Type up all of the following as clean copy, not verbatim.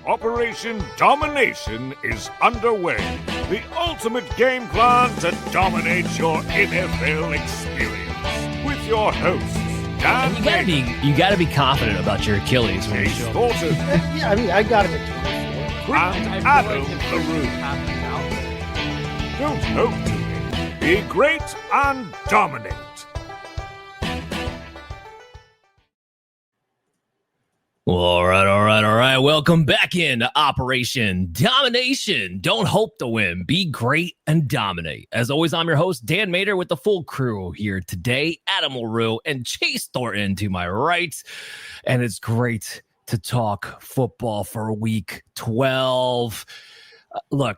Operation Domination is underway. The ultimate game plan to dominate your NFL experience. With your hosts, Dan you gotta be confident about your Achilles when you show up. Dalton, Yeah, I mean, I got him. and Adam LaRue. Don't hope to be great and dominate. All right. Welcome back into Operation Domination. Don't hope to win. Be great and dominate. As always, I'm your host, Dan Mader, with the full crew here today. Adam LaRue and Chase Thornton to my right. And it's great to talk football for week 12. Look,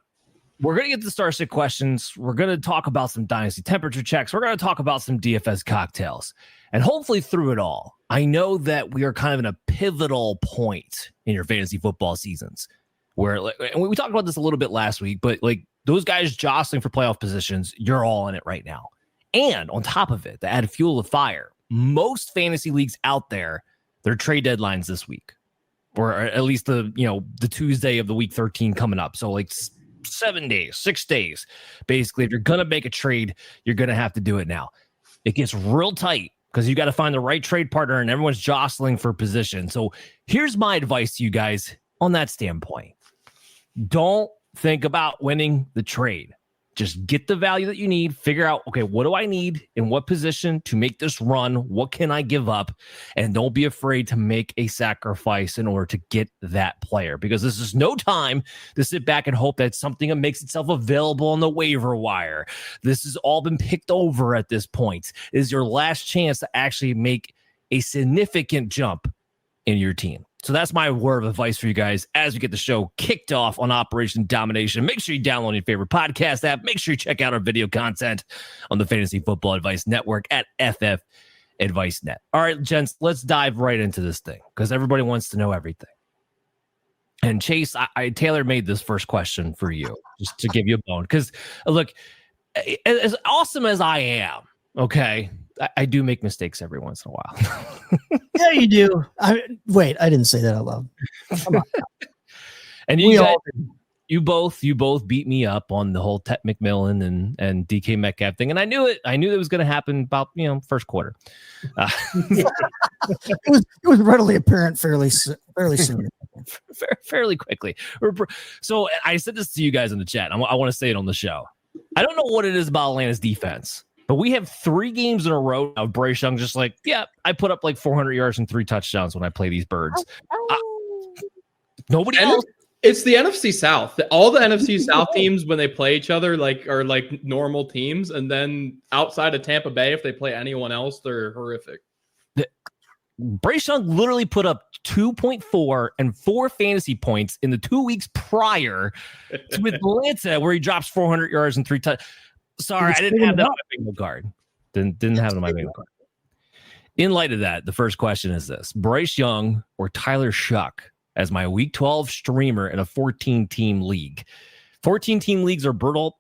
we're going to get to the Starship questions. We're going to talk about some Dynasty temperature checks. We're going to talk about some DFS cocktails. And hopefully through it all, I know that we are kind of in a pivotal point in your fantasy football seasons where, and we talked about this a little bit last week, but like those guys jostling for playoff positions, you're all in it right now. And on top of it, to add fuel to the fire, most fantasy leagues out there, their trade deadlines this week, or at least the Tuesday of the week 13 coming up. So like 7 days, 6 days, basically, if you're going to make a trade, you're going to have to do it now. It gets real tight because you got to find the right trade partner and everyone's jostling for position. So here's my advice to you guys on that standpoint. Don't think about winning the trade. Just get the value that you need. Figure out, okay, what do I need in what position to make this run? What can I give up? And don't be afraid to make a sacrifice in order to get that player, because this is no time to sit back and hope that something makes itself available on the waiver wire. This has all been picked over at this point. It is your last chance to actually make a significant jump in your team. So that's my word of advice for you guys as we get the show kicked off on Operation Domination. Make sure you download your favorite podcast app. Make sure you check out our video content on the Fantasy Football Advice Network at FF Advice Net. All right, gents, let's dive right into this thing because everybody wants to know everything. And Chase, I tailor-made this first question for you just to give you a bone because, look, as awesome as I am, okay, I do make mistakes every once in a while. Yeah, you do. Wait, I didn't say that out loud. Come on. And you both beat me up on the whole Tet McMillan and DK Metcalf thing, and I knew it. I knew it was going to happen about first quarter. It was readily apparent fairly soon. Fairly quickly. So I said this to you guys in the chat. I want to say it on the show. I don't know what it is about Atlanta's defense, but we have 3 games in a row of Bryce Young just like, yeah, I put up like 400 yards and 3 touchdowns when I play these birds. Nobody else. It's the NFC South. All the NFC South teams, when they play each other, are like normal teams. And then outside of Tampa Bay, if they play anyone else, they're horrific. Bryce Young literally put up 2.4 and 4 fantasy points in the 2 weeks prior to Atlanta, where he drops 400 yards and 3 touchdowns. Sorry, I didn't have that on my bingo card. Didn't have it on my bingo card. In light of that, the first question is this: Bryce Young or Tyler Shough as my Week 12 streamer in a 14-team league. 14-team leagues are brutal.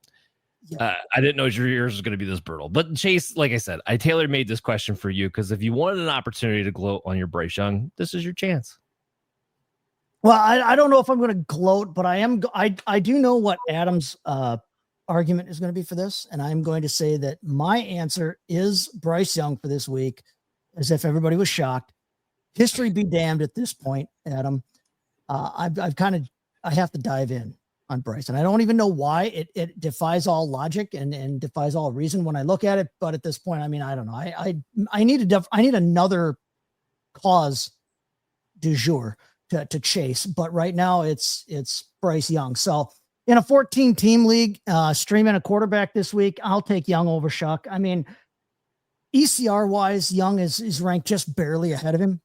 I didn't know yours was going to be this brutal. But Chase, like I said, I tailor-made this question for you because if you wanted an opportunity to gloat on your Bryce Young, this is your chance. Well, I don't know if I'm going to gloat, but I do know what Adam's argument is going to be for this, and I'm going to say that my answer is Bryce Young for this week, as if everybody was shocked. History be damned at this point, Adam. I have to dive in on Bryce, and I don't even know why. It defies all logic and defies all reason when I look at it. But at this point, I mean, I don't know. I need another cause du jour to chase, but right now it's Bryce Young. So in a 14-team league, streaming a quarterback this week, I'll take Young over Shough. I mean, ECR-wise, Young is ranked just barely ahead of him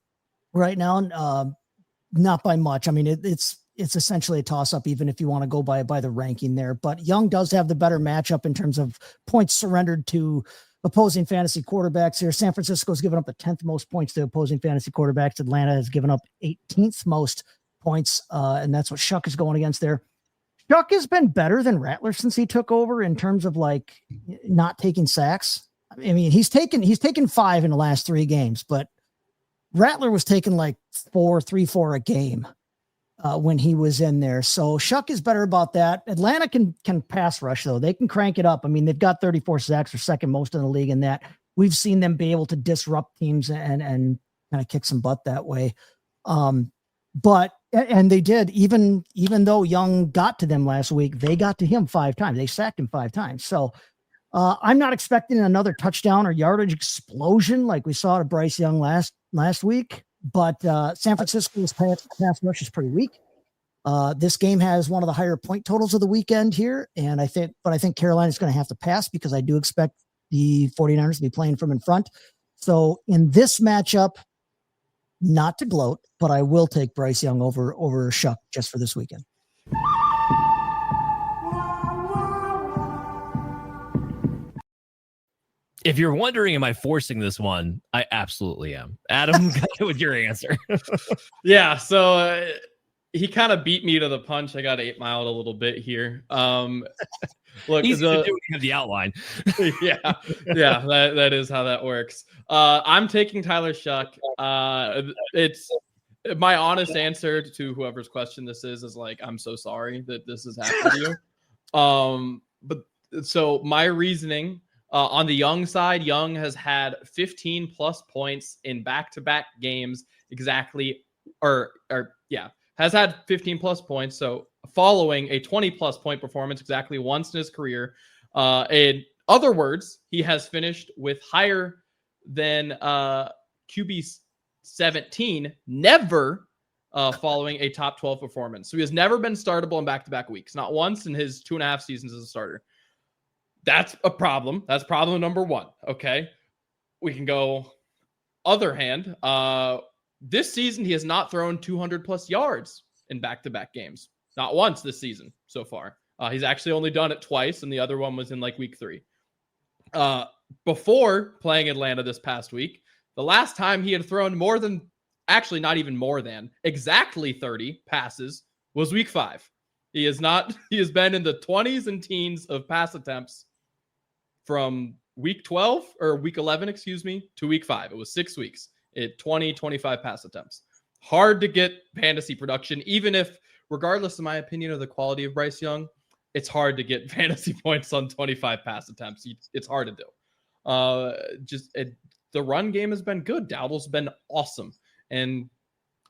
right now, not by much. I mean, it's essentially a toss-up, even if you want to go by the ranking there. But Young does have the better matchup in terms of points surrendered to opposing fantasy quarterbacks here. San Francisco's given up the 10th most points to opposing fantasy quarterbacks. Atlanta has given up 18th most points, and that's what Shough is going against there. Shough has been better than Rattler since he took over in terms of like not taking sacks. I mean, he's taken 5 in the last 3 games, but Rattler was taking like 4 a game. when he was in there. So Shough is better about that. Atlanta can pass rush though. They can crank it up. I mean, they've got 34 sacks, or second most in the league in that. We've seen them be able to disrupt teams and kind of kick some butt that way. But they did, even though Young got to them last week, they got to him 5 times. They sacked him 5 times. So I'm not expecting another touchdown or yardage explosion like we saw to Bryce Young last week. But San Francisco's pass rush is pretty weak. This game has one of the higher point totals of the weekend here, and I think Carolina's going to have to pass because I do expect the 49ers to be playing from in front. So in this matchup, not to gloat, but I will take Bryce Young over Shough just for this weekend. If you're wondering, am I forcing this one? I absolutely am. Adam, go with your answer. Yeah, so he kind of beat me to the punch. I got 8 Mile a little bit here. Look, easy to do when you have the outline. yeah, that is how that works. I'm taking Tyler Shough. It's my honest answer to whoever's question this is like, I'm so sorry that this has happened to you. But so my reasoning on the Young side, Young has had 15 plus points in back-to-back games has had 15 plus points. So following a 20 plus point performance exactly once in his career. In other words, he has finished with higher than QB 17, never following a top 12 performance. So he has never been startable in back-to-back weeks, not once in his 2.5 seasons as a starter. That's a problem. That's problem number 1. Okay. We can go other hand. This season, he has not thrown 200 plus yards in back-to-back games. Not once this season so far. He's actually only done it twice, and the other one was in like week 3. Before playing Atlanta this past week, the last time he had thrown more than, actually not even more than, exactly 30 passes was week 5. He has been in the 20s and teens of pass attempts from week 12 or week 11, to week 5. It was 6 weeks. 25 pass attempts. Hard to get fantasy production, even if, regardless of my opinion of the quality of Bryce Young, it's hard to get fantasy points on 25 pass attempts. It's hard to do. The run game has been good. Dowdle's been awesome. And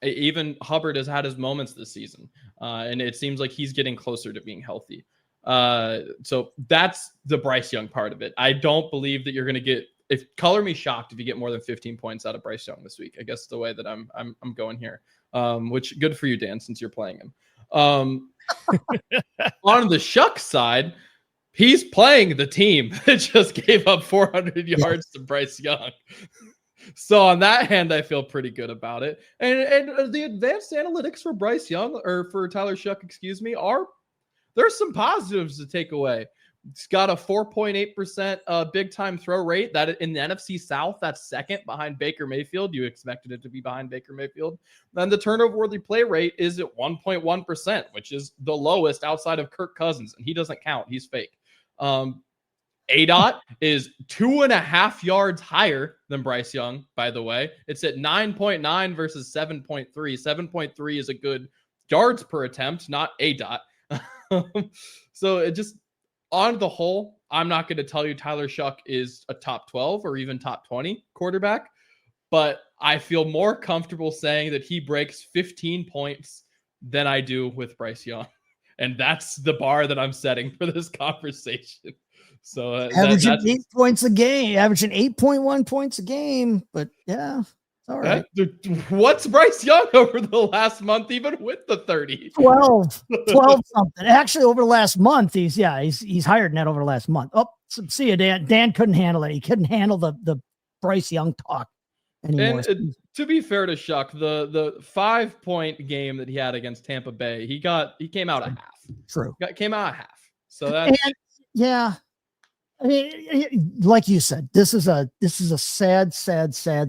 even Hubbard has had his moments this season. And it seems like he's getting closer to being healthy. So that's the Bryce Young part of it. I don't believe that you're going to get, color me shocked if you get more than 15 points out of Bryce Young this week. I guess the way that I'm going here, which good for you, Dan, since you're playing him. On the Shough side, he's playing the team that just gave up 400 yards to Bryce Young. So on that hand, I feel pretty good about it. And the advanced analytics for Bryce Young, or for Tyler Shough, there's some positives to take away. It's got a 4.8% big time throw rate. That in the NFC South, that's second behind Baker Mayfield. You expected it to be behind Baker Mayfield. Then the turnover-worthy play rate is at 1.1%, which is the lowest outside of Kirk Cousins, and he doesn't count. He's fake. ADOT is 2.5 yards higher than Bryce Young, by the way. It's at 9.9 versus 7.3. 7.3 is a good yards per attempt, not ADOT. So it just, on the whole, I'm not going to tell you Tyler Shough is a top 12 or even top 20 quarterback, but I feel more comfortable saying that he breaks 15 points than I do with Bryce Young. And that's the bar that I'm setting for this conversation. So averaging 8 points a game, averaging 8.1 points a game. But yeah, it's all right. What's Bryce Young over the last month, even with the 30? 12 something. Actually, over the last month, he's higher than that over the last month. Oh, see you, Dan. Dan couldn't handle it. He couldn't handle the Bryce Young talk anymore. And to be fair to Shough, the 5-point game that he had against Tampa Bay, he came out a half. True. Came out a half. So that's yeah. I mean, like you said, this is a sad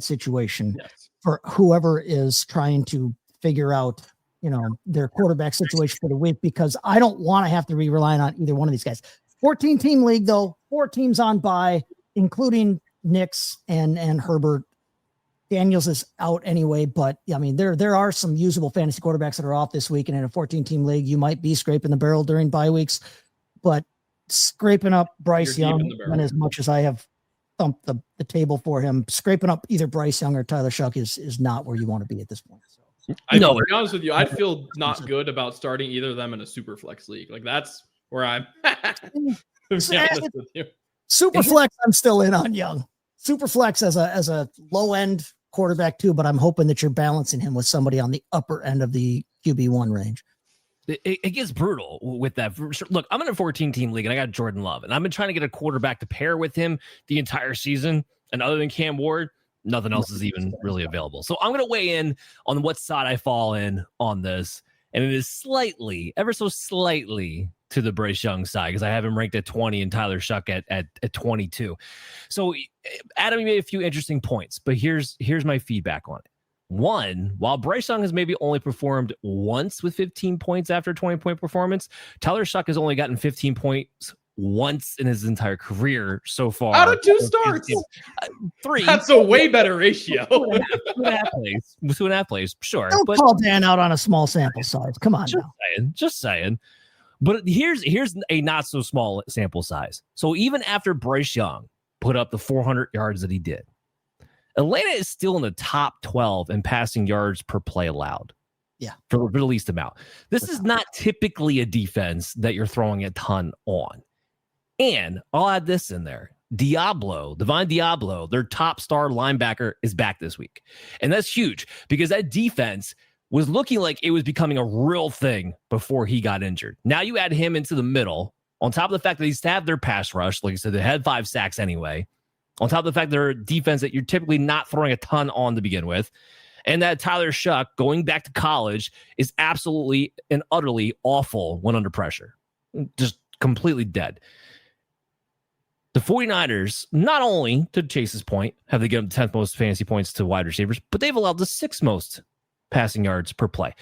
situation for whoever is trying to figure out, their quarterback situation for the week, because I don't want to have to be relying on either one of these guys. 14-team league, though, 4 teams on bye, including Knicks and Herbert. Daniels is out anyway, but I mean, there are some usable fantasy quarterbacks that are off this week, and in a 14-team league, you might be scraping the barrel during bye weeks, but scraping up Bryce Young, and as much as I have thumped the table for him, scraping up either Bryce Young or Tyler Shough is not where you want to be at this point. So, to be honest with you, I'd feel not good about starting either of them in a super flex league. Like that's where I'm. Super flex, I'm still in on Young. Super flex as a low end quarterback too, but I'm hoping that you're balancing him with somebody on the upper end of the QB1 range. It gets brutal with that. Look, I'm in a 14-team league and I got Jordan Love, and I've been trying to get a quarterback to pair with him the entire season. And other than Cam Ward, nothing else is even really available. So I'm going to weigh in on what side I fall in on this. And it is slightly, ever so slightly, to the Bryce Young side, because I have him ranked at 20 and Tyler Shough at 22. So Adam, you made a few interesting points, but here's my feedback on it. One, while Bryce Young has maybe only performed once with 15 points after a 20-point performance, Tyler Shough has only gotten 15 points once in his entire career so far. Out of 2 starts. 3. That's a way better ratio. 2.5 plays, sure. Don't call Dan out on a small sample size. Come on now. Just saying. But here's a not so small sample size. So even after Bryce Young put up the 400 yards that he did, Atlanta is still in the top 12 in passing yards per play allowed. Yeah. For the least amount. This is not typically a defense that you're throwing a ton on. And I'll add this in there. Divine Diablo, their top star linebacker, is back this week. And that's huge because that defense was looking like it was becoming a real thing before he got injured. Now you add him into the middle, on top of the fact that they stabbed their pass rush. Like I said, they had 5 sacks anyway. On top of the fact they're a defense that you're typically not throwing a ton on to begin with. And that Tyler Shough, going back to college, is absolutely and utterly awful when under pressure. Just completely dead. The 49ers, not only, to Chase's point, have they given the 10th most fantasy points to wide receivers, but they've allowed the 6th most passing yards per play.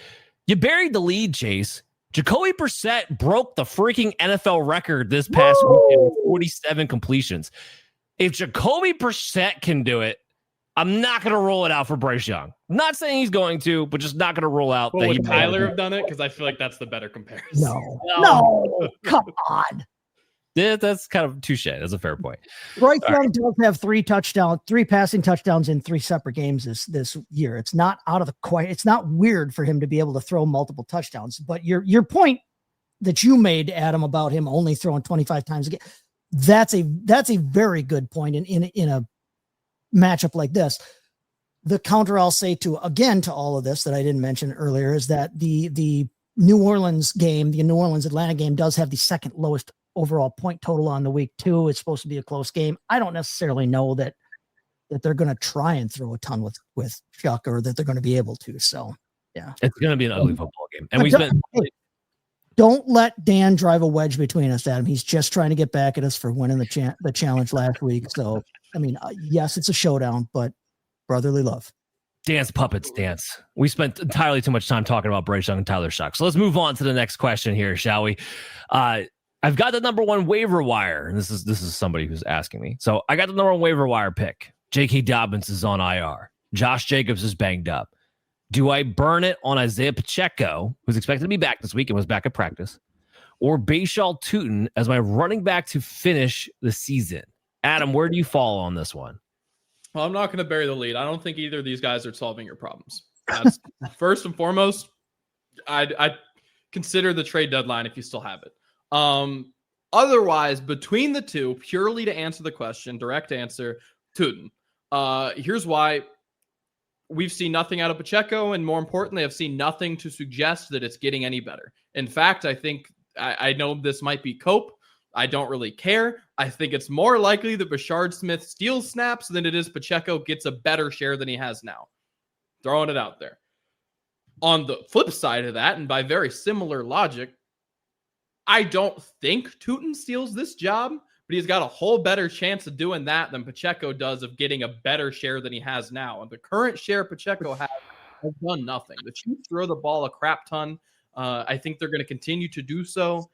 You buried the lead, Chase. Jacoby Brissett broke the freaking NFL record this past weekend with 47 completions. If Jacoby Brissett can do it, I'm not going to roll it out for Bryce Young. I'm not saying he's going to, but just not going to roll out. Well, would Tyler have done it? Because I feel like that's the better comparison. No, come on. Yeah, that's kind of touche. That's a fair point. Bryce Young does have 3 passing touchdowns in 3 separate games this year. It's not out of the quiet. It's not weird for him to be able to throw multiple touchdowns. But your point that you made, Adam, about him only throwing 25 times a game, that's a very good point in a matchup like this. The counter I'll say to all of this that I didn't mention earlier is that the New Orleans game, the New Orleans Atlanta game, does have the 2nd lowest overall point total on the week too. It's supposed to be a close game. I don't necessarily know that they're going to try and throw a ton with Shough, or that they're going to be able to. So yeah, it's going to be an ugly football game. And don't let Dan drive a wedge between us, Adam. He's just trying to get back at us for winning the challenge last week. So, I mean, yes, it's a showdown, but brotherly love. Dance puppets dance. We spent entirely too much time talking about Bryce Young and Tyler Shough. So let's move on to the next question here, shall we? I've got the number 1 waiver wire, and this is somebody who's asking me. So I got the number 1 waiver wire pick. J.K. Dobbins is on IR. Josh Jacobs is banged up. Do I burn it on Isaiah Pacheco, who's expected to be back this week and was back at practice, or Beshad Tutton as my running back to finish the season? Adam, where do you fall on this one? Well, I'm not going to bury the lead. I don't think either of these guys are solving your problems. That's first and foremost. I'd consider the trade deadline if you still have it. Otherwise, between the two, purely to answer the question, direct answer, Tutton. Here's why. We've seen nothing out of Pacheco, and more importantly, I've seen nothing to suggest that it's getting any better. In fact, I think I know this might be cope. I don't really care. I think it's more likely that Beshad Smith steals snaps than it is Pacheco gets a better share than he has now. Throwing it out there. On the flip side of that, and by very similar logic, I don't think Tutton steals this job, but he's got a whole better chance of doing that than Pacheco does of getting a better share than he has now. And the current share Pacheco has done nothing. The Chiefs throw the ball a crap ton. I think they're going to continue to do so.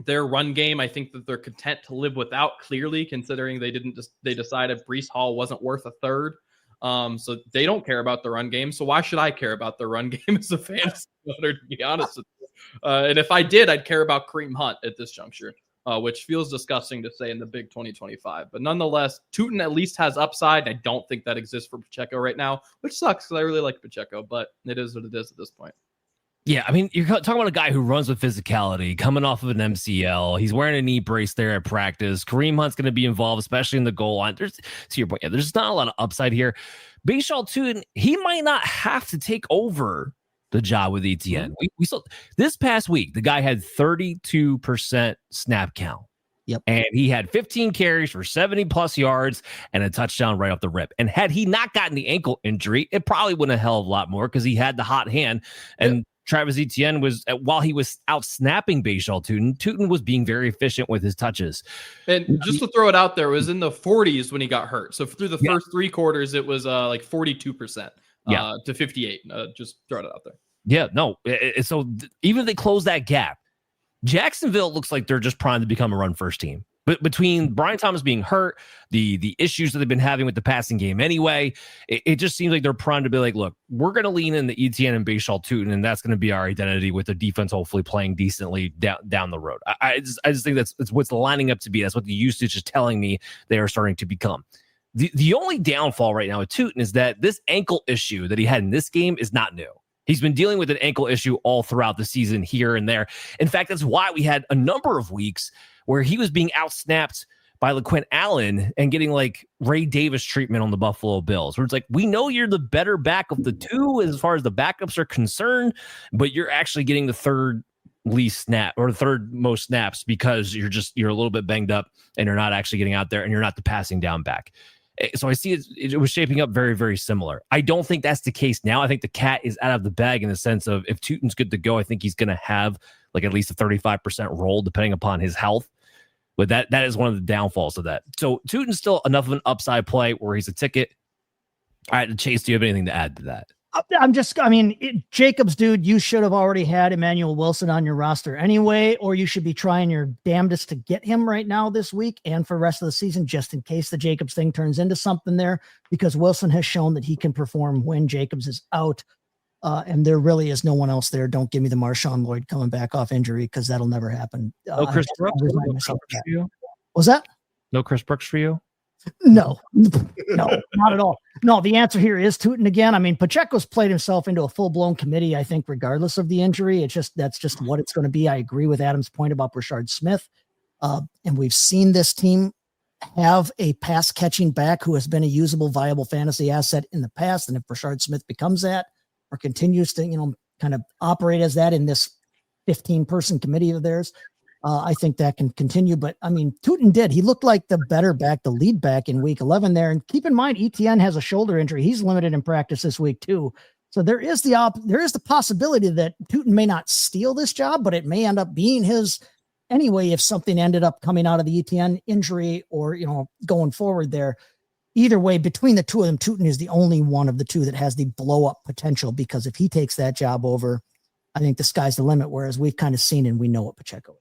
Their run game, I think that they're content to live without, clearly, considering they decided Breece Hall wasn't worth a third. So they don't care about the run game. So why should I care about the run game as a fantasy owner, to be honest with you? And if I did, I'd care about Kareem Hunt at this juncture, which feels disgusting to say in the big 2025. But nonetheless, Tutton at least has upside. I don't think that exists for Pacheco right now, which sucks because I really like Pacheco, but it is what it is at this point. Yeah, I mean, you're talking about a guy who runs with physicality, coming off of an MCL. He's wearing a knee brace there at practice. Kareem Hunt's going to be involved, especially in the goal line. To your point, there's not a lot of upside here. Beshad Tutton, he might not have to take over the job with ETN. We saw this past week, the guy had 32% snap count. Yep. And he had 15 carries for 70 plus yards and a touchdown right off the rip. And had he not gotten the ankle injury, it probably wouldn't have held a lot more because he had the hot hand. And Travis Etienne was, while he was out snapping Beshad Tutton was being very efficient with his touches. And just to throw it out there, it was in the 40s when he got hurt. So through the first 3 quarters, it was like 42% to 58. Just throw it out there. Yeah, no. So even if they close that gap, Jacksonville looks like they're just primed to become a run-first team. But between Brian Thomas being hurt, the issues that they've been having with the passing game anyway, it just seems like they're primed to be like, look, we're going to lean in the ETN and Beshad Tutton, and that's going to be our identity with the defense hopefully playing decently down the road. I just think that's what's lining up to be. That's what the usage is telling me they are starting to become. The only downfall right now with Tutton is that this ankle issue that he had in this game is not new. He's been dealing with an ankle issue all throughout the season here and there. In fact, that's why we had a number of weeks where he was being outsnapped by LaQuint Allen and getting like Ray Davis treatment on the Buffalo Bills, where it's like, we know you're the better back of the two as far as the backups are concerned, but you're actually getting the third least snap or the third most snaps because you're a little bit banged up and you're not actually getting out there and you're not the passing down back. So I see it was shaping up very, very similar. I don't think that's the case now. I think the cat is out of the bag in the sense of if Tutton's good to go, I think he's going to have like at least a 35% roll depending upon his health. But that is one of the downfalls of that. So Tutton's still enough of an upside play where he's a ticket. All right, Chase, do you have anything to add to that? Jacobs, dude, you should have already had Emmanuel Wilson on your roster anyway, or you should be trying your damnedest to get him right now this week and for the rest of the season, just in case the Jacobs thing turns into something there, because Wilson has shown that he can perform when Jacobs is out. And there really is no one else there. Don't give me the Marshawn Lloyd coming back off injury because that'll never happen. No Chris Brooks for you? Was that? No Chris Brooks for you? No, not at all. No, the answer here is Tutton again. I mean, Pacheco's played himself into a full-blown committee, I think, regardless of the injury. That's just what it's going to be. I agree with Adam's point about Brashard Smith. And we've seen this team have a pass-catching back who has been a usable, viable fantasy asset in the past. And if Brashard Smith becomes that, or continues to, kind of operate as that in this 15-person committee of theirs, I think that can continue. But I mean, Tutton did. He looked like the better back, the lead back in week 11 there. And keep in mind, ETN has a shoulder injury. He's limited in practice this week too. So there is the possibility that Tutton may not steal this job, but it may end up being his anyway if something ended up coming out of the ETN injury or, going forward there. Either way, between the two of them, Tutton is the only one of the two that has the blow up potential, because if he takes that job over, I think the sky's the limit. Whereas we've kind of seen and we know what Pacheco is.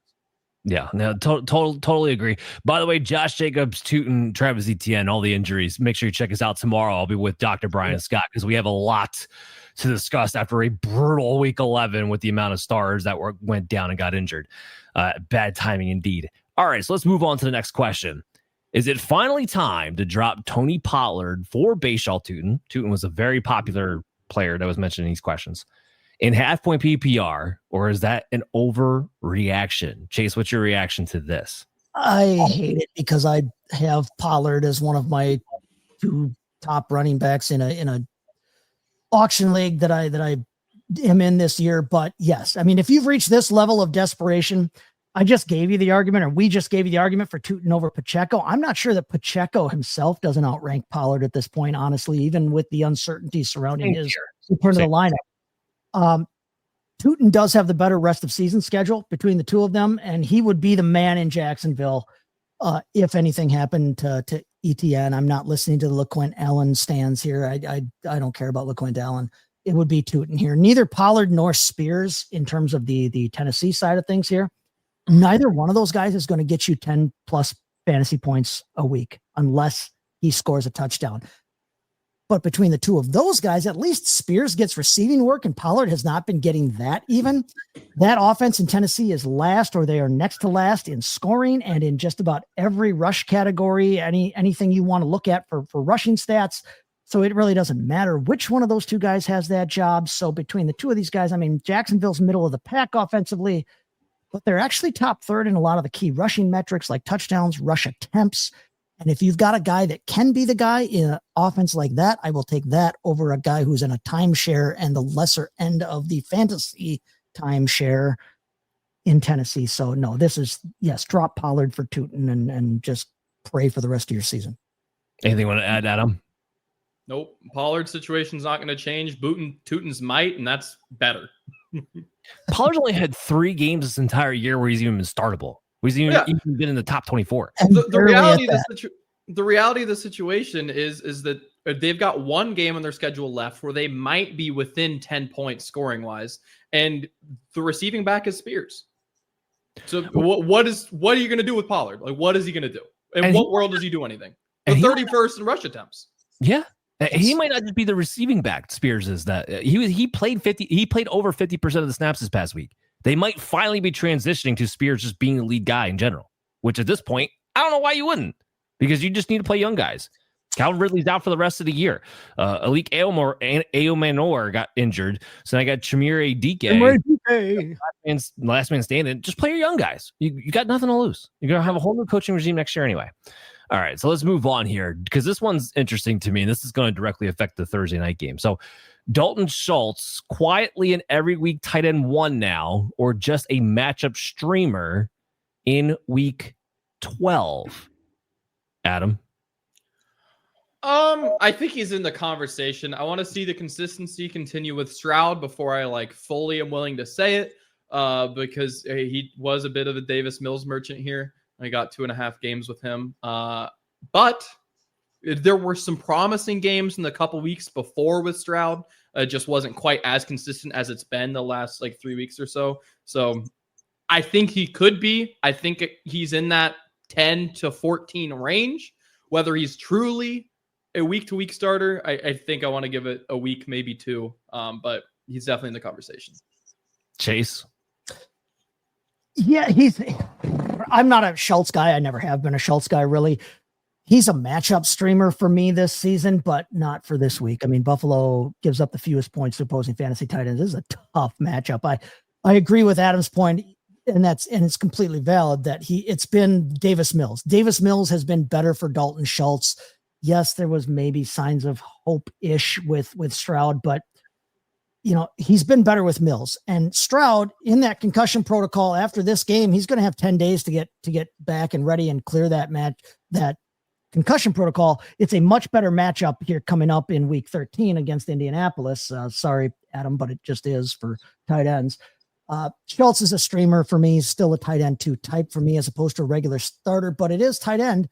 Yeah, no, totally agree. By the way, Josh Jacobs, Tutton, Travis Etienne, all the injuries. Make sure you check us out tomorrow. I'll be with Dr. Brian Scott because we have a lot to discuss after a brutal week 11 with the amount of stars that went down and got injured. Bad timing indeed. All right, so let's move on to the next question. Is it finally time to drop Tony Pollard for Beshad Tutton? Tutton was a very popular player that was mentioned in these questions. In half-point PPR, or is that an overreaction? Chase, what's your reaction to this? I hate it because I have Pollard as one of my 2 top running backs in a auction league that I am in this year. But yes, I mean, if you've reached this level of desperation, I just gave you the argument, or we just gave you the argument for Tutton over Pacheco. I'm not sure that Pacheco himself doesn't outrank Pollard at this point, honestly, even with the uncertainty surrounding his return to the lineup. Tutton does have the better rest of season schedule between the two of them, and he would be the man in Jacksonville if anything happened to ETN. I'm not listening to the LaQuint Allen stands here. I don't care about LaQuint Allen. It would be Tutton here. Neither Pollard nor Spears in terms of the Tennessee side of things here. Neither one of those guys is going to get you 10 plus fantasy points a week unless he scores a touchdown. But between the two of those guys, at least Spears gets receiving work and Pollard has not been getting that even. That offense in Tennessee is last, or they are next to last in scoring and in just about every rush category, anything you want to look at for rushing stats. So it really doesn't matter which one of those two guys has that job. So between the two of these guys, I mean, Jacksonville's middle of the pack offensively, but they're actually top third in a lot of the key rushing metrics like touchdowns, rush attempts. And if you've got a guy that can be the guy in an offense like that, I will take that over a guy who's in a timeshare and the lesser end of the fantasy timeshare in Tennessee. So no, this is, yes, drop Pollard for Tutton and just pray for the rest of your season. Anything you want to add, Adam? Nope. Pollard's situation's not going to change. Tutton's might, and that's better. Pollard's only had 3 games this entire year where he's even been startable. He's even been in the top 24. The reality of the situation is that they've got one game on their schedule left where they might be within 10 points scoring wise, and the receiving back is Spears. So what are you going to do with Pollard? Like, what is he going to do? In what world does he do anything? The 31st in rush attempts. Yeah. He might not just be the receiving back. Spears is that he played over 50% of the snaps this past week. They might finally be transitioning to Spears just being the lead guy in general, which at this point, I don't know why you wouldn't, because you just need to play young guys. Calvin Ridley's out for the rest of the year. Alik Aomanor got injured. So I got Chamire Dike. Last man standing. Just play your young guys. You got nothing to lose. You're going to have a whole new coaching regime next year anyway. All right, so let's move on here because this one's interesting to me, and this is going to directly affect the Thursday night game. So Dalton Schultz quietly in every week tight end 1 now, or just a matchup streamer in week 12. Adam? I think he's in the conversation. I want to see the consistency continue with Stroud before I fully am willing to say it, because he was a bit of a Davis Mills merchant here. I got 2.5 games with him. But there were some promising games in the couple weeks before with Stroud. It just wasn't quite as consistent as it's been the last 3 weeks or so. So I think he could be. I think he's in that 10 to 14 range. Whether he's truly a week-to-week starter, I think I want to give it a week, maybe 2. But he's definitely in the conversation. Chase? Yeah, I'm not a Schultz guy. I never have been a Schultz guy, really. He's a matchup streamer for me this season, but not for this week. I mean, Buffalo gives up the fewest points to opposing fantasy tight ends. This is a tough matchup. I agree with Adam's point, and it's completely valid that it's been Davis Mills. Davis Mills has been better for Dalton Schultz. Yes, there was maybe signs of hope-ish with Stroud, but he's been better with Mills. And Stroud in that concussion protocol after this game, he's going to have 10 days to get back and ready and clear that concussion protocol. It's a much better matchup here coming up in week 13 against Indianapolis. Sorry, Adam, but it just is for tight ends. Schultz is a streamer for me. He's still a tight end 2 type for me as opposed to a regular starter, but it is tight end.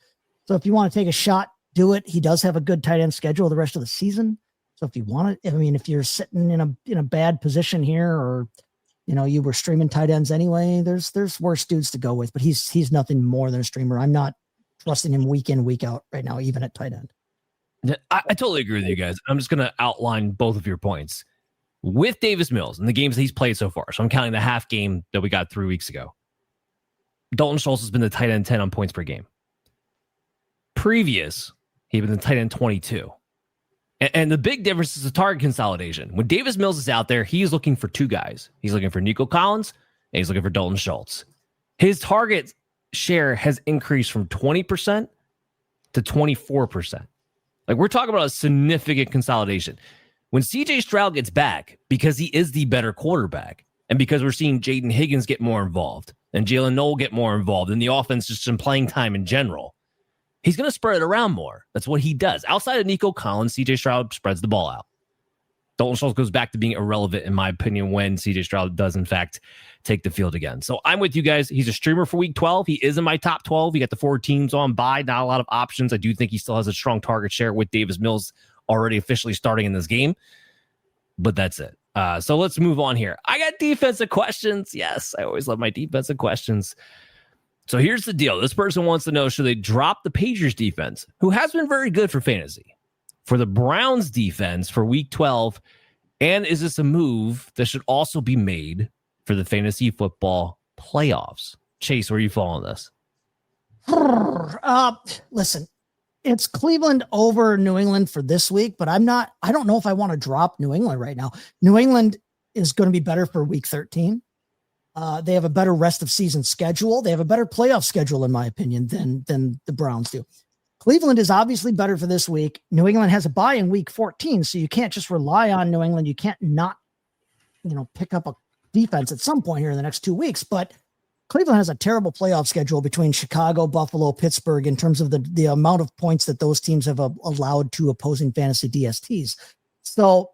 So if you want to take a shot, do it. He does have a good tight end schedule the rest of the season. So if you want to, if you're sitting in a bad position here, or you were streaming tight ends anyway, there's worse dudes to go with. But he's nothing more than a streamer. I'm not trusting him week in, week out right now, even at tight end. I totally agree with you guys. I'm just going to outline both of your points. With Davis Mills and the games that he's played so far, so I'm counting the half game that we got 3 weeks ago, Dalton Schultz has been the tight end 10 on points per game. Previous, he'd been the tight end 22. And the big difference is the target consolidation. When Davis Mills is out there, he's looking for 2 guys. He's looking for Nico Collins, and he's looking for Dalton Schultz. His target share has increased from 20% to 24%. We're talking about a significant consolidation. When CJ Stroud gets back, because he is the better quarterback, and because we're seeing Jaden Higgins get more involved, and Jalen Noel get more involved, and the offense just in playing time in general, he's going to spread it around more. That's what he does. Outside of Nico Collins, CJ Stroud spreads the ball out. Dalton Schultz goes back to being irrelevant, in my opinion, when CJ Stroud does, in fact, take the field again. So I'm with you guys. He's a streamer for week 12. He is in my top 12. He got the 4 teams on bye. Not a lot of options. I do think he still has a strong target share with Davis Mills already officially starting in this game. But that's it. So let's move on here. I got defensive questions. Yes, I always love my defensive questions. So here's the deal. This person wants to know, should they drop the Patriots defense, who has been very good for fantasy, for the Browns defense for week 12? And is this a move that should also be made for the fantasy football playoffs? Chase, where are you falling this? Listen, it's Cleveland over New England for this week, but I don't know if I want to drop New England right now. New England is going to be better for week 13. They have a better rest of season schedule. They have a better playoff schedule, in my opinion, than the Browns do. Cleveland is obviously better for this week. New England has a bye in week 14, so you can't just rely on New England. You can't not, pick up a defense at some point here in the next 2 weeks. But Cleveland has a terrible playoff schedule between Chicago, Buffalo, Pittsburgh in terms of the amount of points that those teams have allowed to opposing fantasy DSTs. So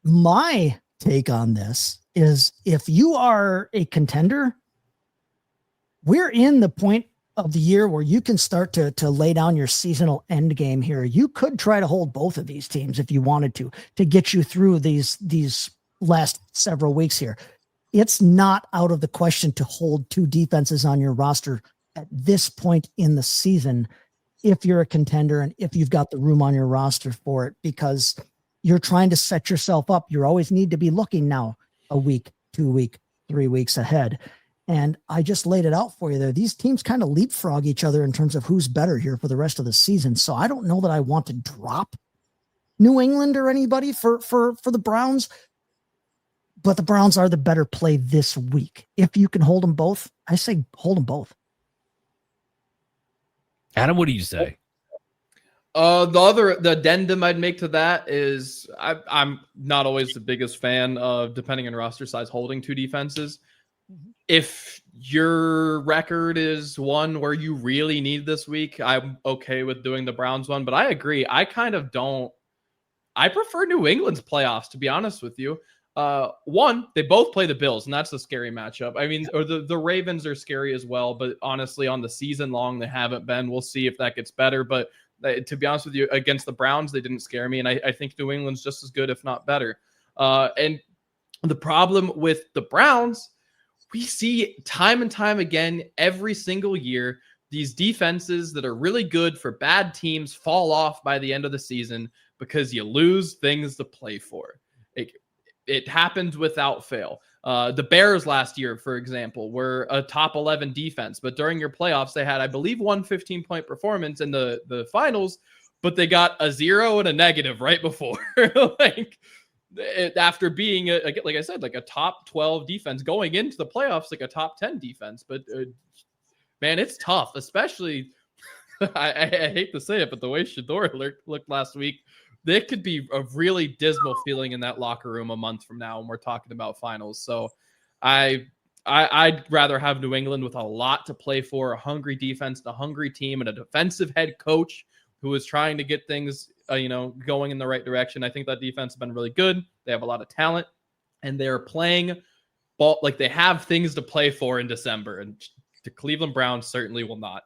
my take on this is if you are a contender, we're in the point of the year where you can start to lay down your seasonal end game here. You could try to hold both of these teams if you wanted to get you through these last several weeks here. It's not out of the question to hold two defenses on your roster at this point in the season if you're a contender and if you've got the room on your roster for it, because you're trying to set yourself up. You always need to be looking now a week, 2 week, 3 weeks ahead. And I just laid it out for you there. These teams kind of leapfrog each other in terms of who's better here for the rest of the season. So I don't know that I want to drop New England or anybody for the Browns, but the Browns are the better play this week. If you can hold them both, I say hold them both. Adam, what do you say? The addendum I'd make to that is I'm not always the biggest fan of, depending on roster size, holding two defenses. If your record is one where you really need this week, I'm okay with doing the Browns one, but I agree. I prefer New England's playoffs, to be honest with you. One, they both play the Bills, and that's a scary matchup. I mean, or the Ravens are scary as well, but honestly, on the season long, they haven't been. We'll see if that gets better, but to be honest with you, against the Browns, they didn't scare me, and I think New England's just as good, if not better. And the problem with the Browns, we see time and time again, every single year, these defenses that are really good for bad teams fall off by the end of the season because you lose things to play for. It happens without fail. The Bears last year, for example, were a top 11 defense, but during your playoffs, they had, I believe, one 15-point performance in the finals, but they got a 0 and a negative right before. After being, like I said, like a top 12 defense going into the playoffs, like a top 10 defense. But man, it's tough, especially, I hate to say it, but the way Shedeur looked last week, there could be a really dismal feeling in that locker room a month from now when we're talking about finals. So I'd rather have New England with a lot to play for, a hungry defense, a hungry team, and a defensive head coach who is trying to get things going in the right direction. I think that defense has been really good. They have a lot of talent, and they're playing ball like they have things to play for in December, and the Cleveland Browns certainly will not.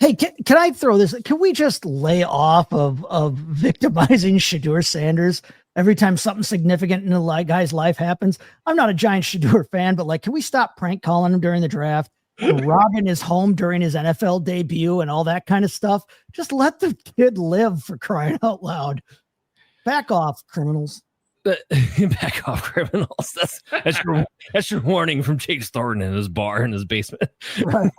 Hey, can I throw this? Can we just lay off of victimizing Shedeur Sanders every time something significant in a guy's life happens? I'm not a giant Shedeur fan, but can we stop prank calling him during the draft, robbing his home during his NFL debut and all that kind of stuff? Just let the kid live, for crying out loud. Back off, criminals. Back off, criminals. That's your warning from Chase Thornton in his bar in his basement. Right.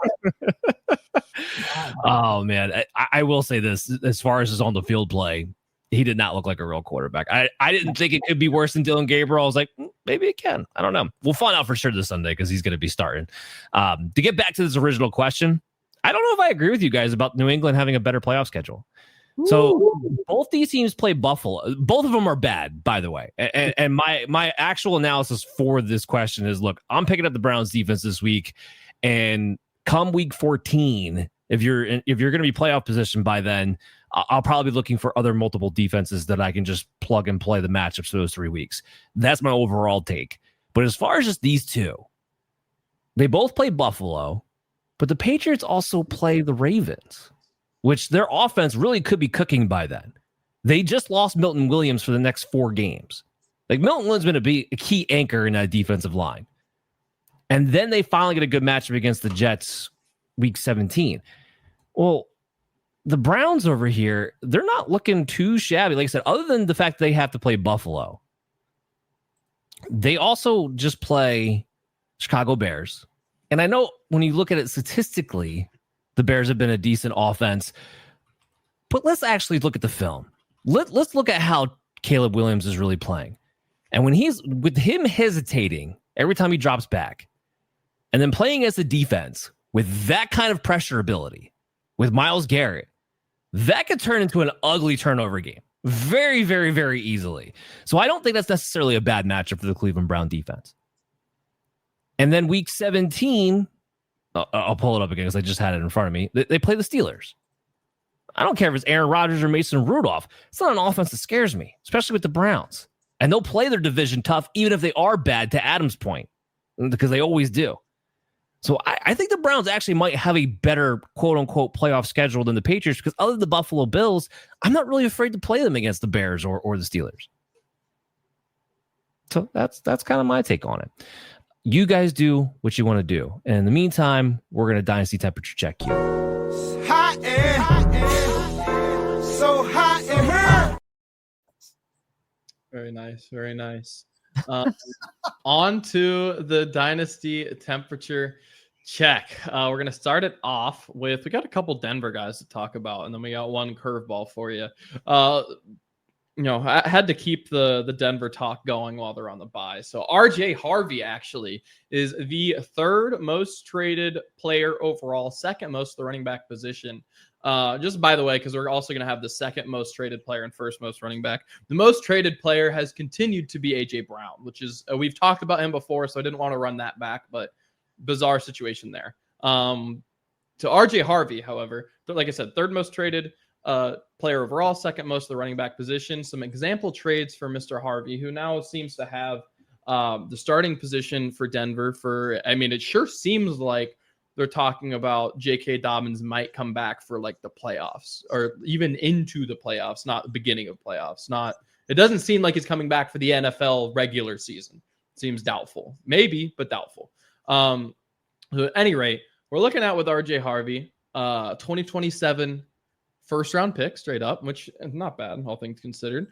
Oh man, I will say this: as far as his on the field play, he did not look like a real quarterback. I didn't think it could be worse than Dylan Gabriel. I was like, maybe it can. I don't know. We'll find out for sure this Sunday because he's going to be starting. To get back to this original question, I don't know if I agree with you guys about New England having a better playoff schedule. So both these teams play Buffalo. Both of them are bad, by the way. And my actual analysis for this question is: look, I'm picking up the Browns defense this week, and come week 14, if you're going to be playoff position by then, I'll probably be looking for other multiple defenses that I can just plug and play the matchups for those 3 weeks. That's my overall take. But as far as just these two, they both play Buffalo, but the Patriots also play the Ravens, which their offense really could be cooking by then. They just lost Milton Williams for the next 4 games. Milton Williams is going to be a key anchor in that defensive line. And then they finally get a good matchup against the Jets week 17. Well, the Browns over here, they're not looking too shabby. Like I said, other than the fact they have to play Buffalo, they also just play Chicago Bears. And I know when you look at it statistically, the Bears have been a decent offense. But let's actually look at the film. Let's look at how Caleb Williams is really playing. And when he's with him hesitating every time he drops back, and then playing as a defense with that kind of pressure ability, with Myles Garrett, that could turn into an ugly turnover game very, very, very easily. So I don't think that's necessarily a bad matchup for the Cleveland Brown defense. And then week 17, I'll pull it up again because I just had it in front of me. They play the Steelers. I don't care if it's Aaron Rodgers or Mason Rudolph. It's not an offense that scares me, especially with the Browns. And they'll play their division tough, even if they are bad, to Adam's point, because they always do. So I think the Browns actually might have a better quote-unquote playoff schedule than the Patriots, because other than the Buffalo Bills, I'm not really afraid to play them against the Bears or the Steelers. So that's kind of my take on it. You guys do what you want to do. And in the meantime, we're going to dynasty temperature check you. Hot air, so hot in here. Very nice, very nice. On to the dynasty temperature check. We're going to start it off with, we got a couple Denver guys to talk about, and then we got one curveball for you. I had to keep the Denver talk going while they're on the bye. So RJ Harvey actually is the third most traded player overall, second most at the running back position. Just by the way, because we're also going to have the second most traded player and first most running back. The most traded player has continued to be AJ Brown, which is, we've talked about him before, so I didn't want to run that back, but bizarre situation there. To RJ Harvey, however, like I said, third most traded player overall, second most of the running back position. Some example trades for Mr. Harvey, who now seems to have the starting position for Denver it sure seems like they're talking about J.K. Dobbins might come back for like the playoffs or even into the playoffs, not the beginning of playoffs. It doesn't seem like he's coming back for the NFL regular season. Seems doubtful. Maybe, but doubtful. So at any rate, we're looking at with RJ Harvey, 2027 first round pick straight up, which is not bad, all things considered,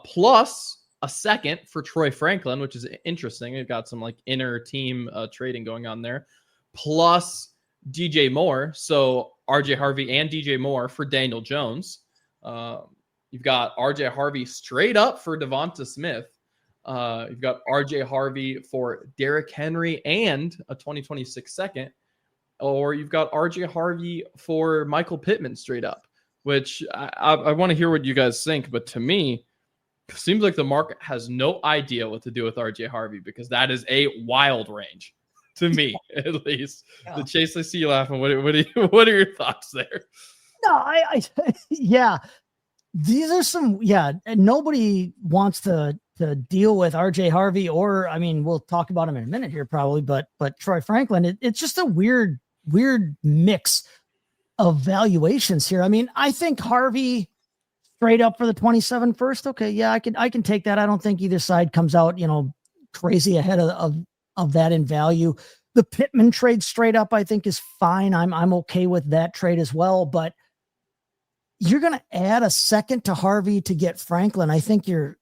plus a second for Troy Franklin, which is interesting. It got some like inner team trading going on there, plus DJ Moore. So RJ Harvey and DJ Moore for Daniel Jones. You've got RJ Harvey straight up for Devonta Smith. You've got RJ Harvey for Derrick Henry and a 2026 second, or you've got RJ Harvey for Michael Pittman straight up, which I want to hear what you guys think. But to me, it seems like the market has no idea what to do with RJ Harvey, because that is a wild range to me, at least. Yeah. The Chase, I see you laughing. What are your thoughts there? No, yeah, these are some, and nobody wants to deal with RJ Harvey, or, we'll talk about him in a minute here probably, but Troy Franklin, it's just a weird mix of valuations here. I think Harvey straight up for the 27 first. Okay. Yeah, I can take that. I don't think either side comes out, crazy ahead of that in value. The Pittman trade straight up, I think, is fine. I'm okay with that trade as well, but you're going to add a second to Harvey to get Franklin. I think you're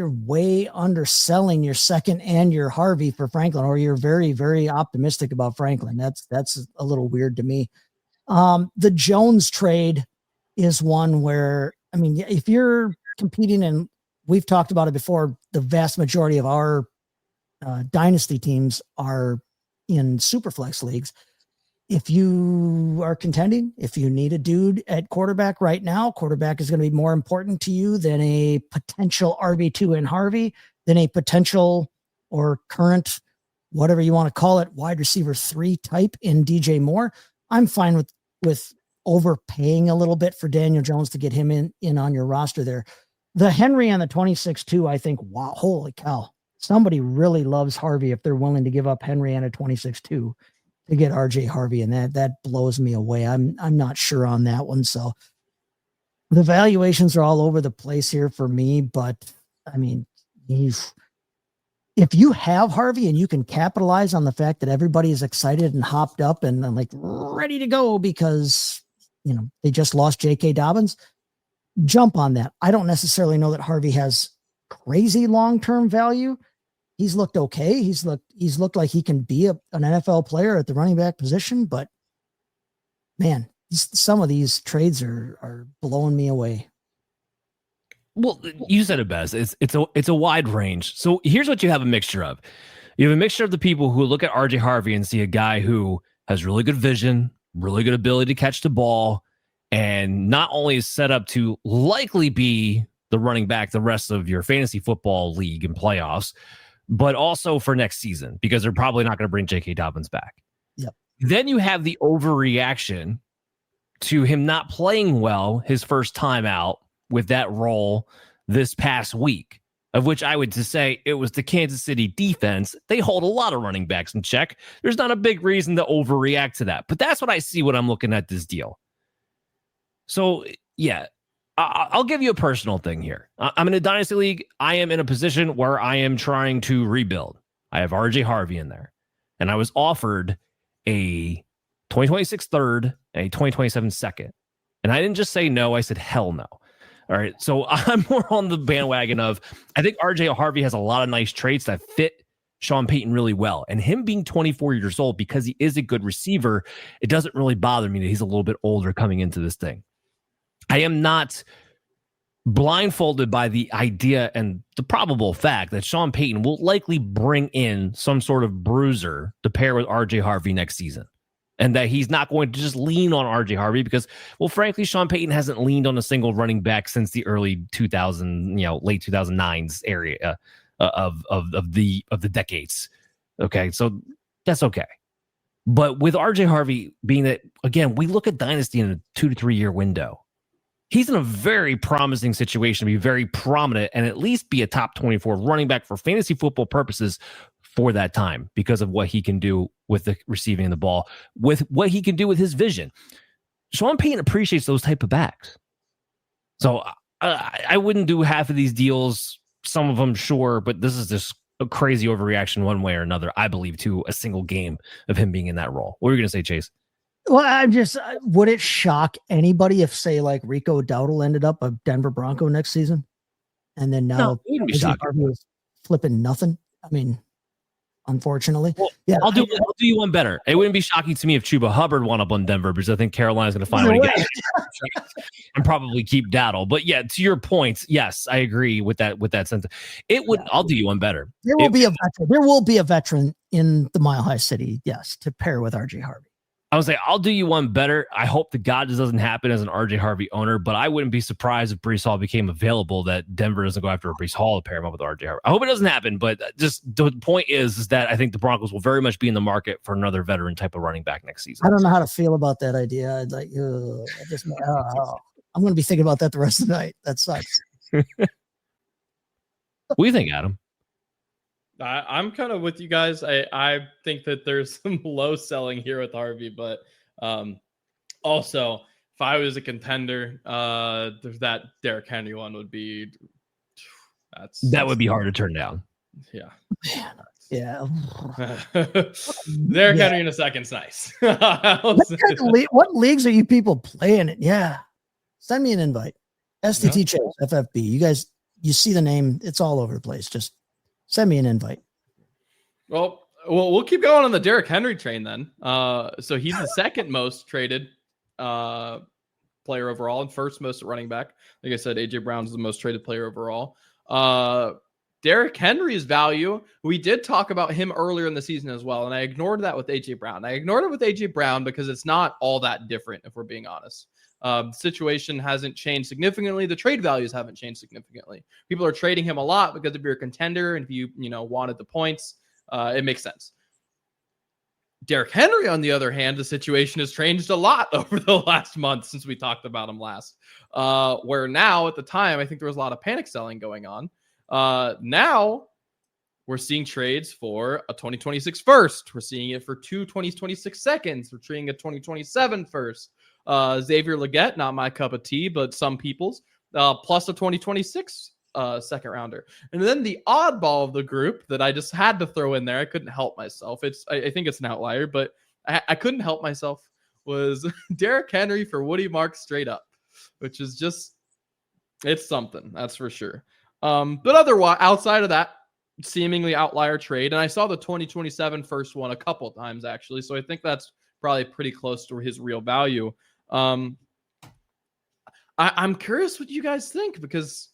way underselling your second and your Harvey for Franklin, or you're very, very optimistic about Franklin. That's a little weird to me. The Jones trade is one where, if you're competing, and we've talked about it before, the vast majority of our dynasty teams are in superflex leagues. If you are contending, if you need a dude at quarterback right now, quarterback is going to be more important to you than a potential RB2 in Harvey, than a potential or current, whatever you want to call it, wide receiver 3 type in DJ Moore. I'm fine with overpaying a little bit for Daniel Jones to get him in on your roster there. The Henry and the 26-2, I think, wow, holy cow. Somebody really loves Harvey if they're willing to give up Henry and a 26-2 to get RJ Harvey, and that blows me away. I'm not sure on that one. So the valuations are all over the place here for me, but if you have Harvey and you can capitalize on the fact that everybody is excited and hopped up and like ready to go because they just lost J.K. Dobbins. Jump on that. I don't necessarily know that Harvey has crazy long-term value. He's looked okay. He's looked like he can be an NFL player at the running back position, but man, some of these trades are blowing me away. Well, you said it best. It's a wide range. So here's what you have a mixture of. You have a mixture of the people who look at RJ Harvey and see a guy who has really good vision, really good ability to catch the ball, and not only is set up to likely be the running back the rest of your fantasy football league and playoffs, but also for next season, because they're probably not going to bring J.K. Dobbins back. Yep. Then you have the overreaction to him not playing well his first time out with that role this past week, of which I would just say it was the Kansas City defense. They hold a lot of running backs in check. There's not a big reason to overreact to that, but that's what I see when I'm looking at this deal. So yeah, I'll give you a personal thing here. I'm in a Dynasty league. I am in a position where I am trying to rebuild. I have RJ Harvey in there, and I was offered a 2026 third and a 2027 second. And I didn't just say no. I said, hell no. All right. So I'm more on the bandwagon of, I think RJ Harvey has a lot of nice traits that fit Sean Payton really well. And him being 24 years old, because he is a good receiver, it doesn't really bother me that he's a little bit older coming into this thing. I am not blindfolded by the idea and the probable fact that Sean Payton will likely bring in some sort of bruiser to pair with RJ Harvey next season. And that he's not going to just lean on RJ Harvey because, well, frankly, Sean Payton hasn't leaned on a single running back since the early 2000, late 2009s area of the decades. Okay, so that's okay. But with RJ Harvey being that, again, we look at Dynasty in a 2 to 3 year window. He's in a very promising situation to be very prominent and at least be a top 24 running back for fantasy football purposes for that time because of what he can do with the receiving the ball, with what he can do with his vision. Sean Payton appreciates those type of backs. So I wouldn't do half of these deals. Some of them, sure, but this is just a crazy overreaction one way or another, I believe, to a single game of him being in that role. What were you going to say, Chase? Well, would it shock anybody if, say, like Rico Dowdle ended up a Denver Bronco next season? And then now Harvey was flipping nothing. I mean, unfortunately. Well, yeah, I'll do you one better. It wouldn't be shocking to me if Chuba Hubbard wound up on Denver because I think Carolina's going to find a way to get and probably keep Dowdle. But yeah, to your point, yes, I agree with that sentence. It would. Yeah. I'll do you one better. There will be a veteran. There will be a veteran in the Mile High City, yes, to pair with RJ Harvey. I was like, I'll do you one better. I hope to God this doesn't happen as an RJ Harvey owner, but I wouldn't be surprised if Bryce Hall became available that Denver doesn't go after a Bryce Hall to pair him up with RJ Harvey. I hope it doesn't happen, but just the point is that I think the Broncos will very much be in the market for another veteran type of running back next season. I don't know how to feel about that idea. I'm going to be thinking about that the rest of the night. That sucks. What do you think, Adam? I'm kind of with you guys. I think that there's some low selling here with Harvey, but also if I was a contender, that Derrick Henry one would be that would be hard to turn down. Yeah. Yeah. Derrick Henry in a second's nice. What leagues are you people playing in? Yeah. Send me an invite. STT Chase, FFB. You guys, you see the name, it's all over the place. Just send me an invite. Well, we'll keep going on the Derrick Henry train then. So he's the second most traded player overall and first most running back. Like I said, AJ Brown's the most traded player overall. Derrick Henry's value, we did talk about him earlier in the season as well, and I ignored that with AJ Brown. I ignored it with AJ Brown because it's not all that different, if we're being honest. The situation hasn't changed significantly. The trade values haven't changed significantly. People are trading him a lot because if you're a contender and if you wanted the points, it makes sense. Derrick Henry, on the other hand, the situation has changed a lot over the last month since we talked about him last. Where now, at the time, I think there was a lot of panic selling going on. Now, we're seeing trades for a 2026 first. We're seeing it for 2 2026 seconds. We're seeing a 2027 first. Xavier Legette, not my cup of tea, but some people's, plus a 2026 second rounder. And then the oddball of the group that I just had to throw in there, I couldn't help myself. I think it's an outlier, but I couldn't help myself, was Derrick Henry for Woody Marks straight up, which is just, it's something, that's for sure. But otherwise, outside of that, seemingly outlier trade, and I saw the 2027 first one a couple times actually, so I think that's probably pretty close to his real value. I'm curious what you guys think, because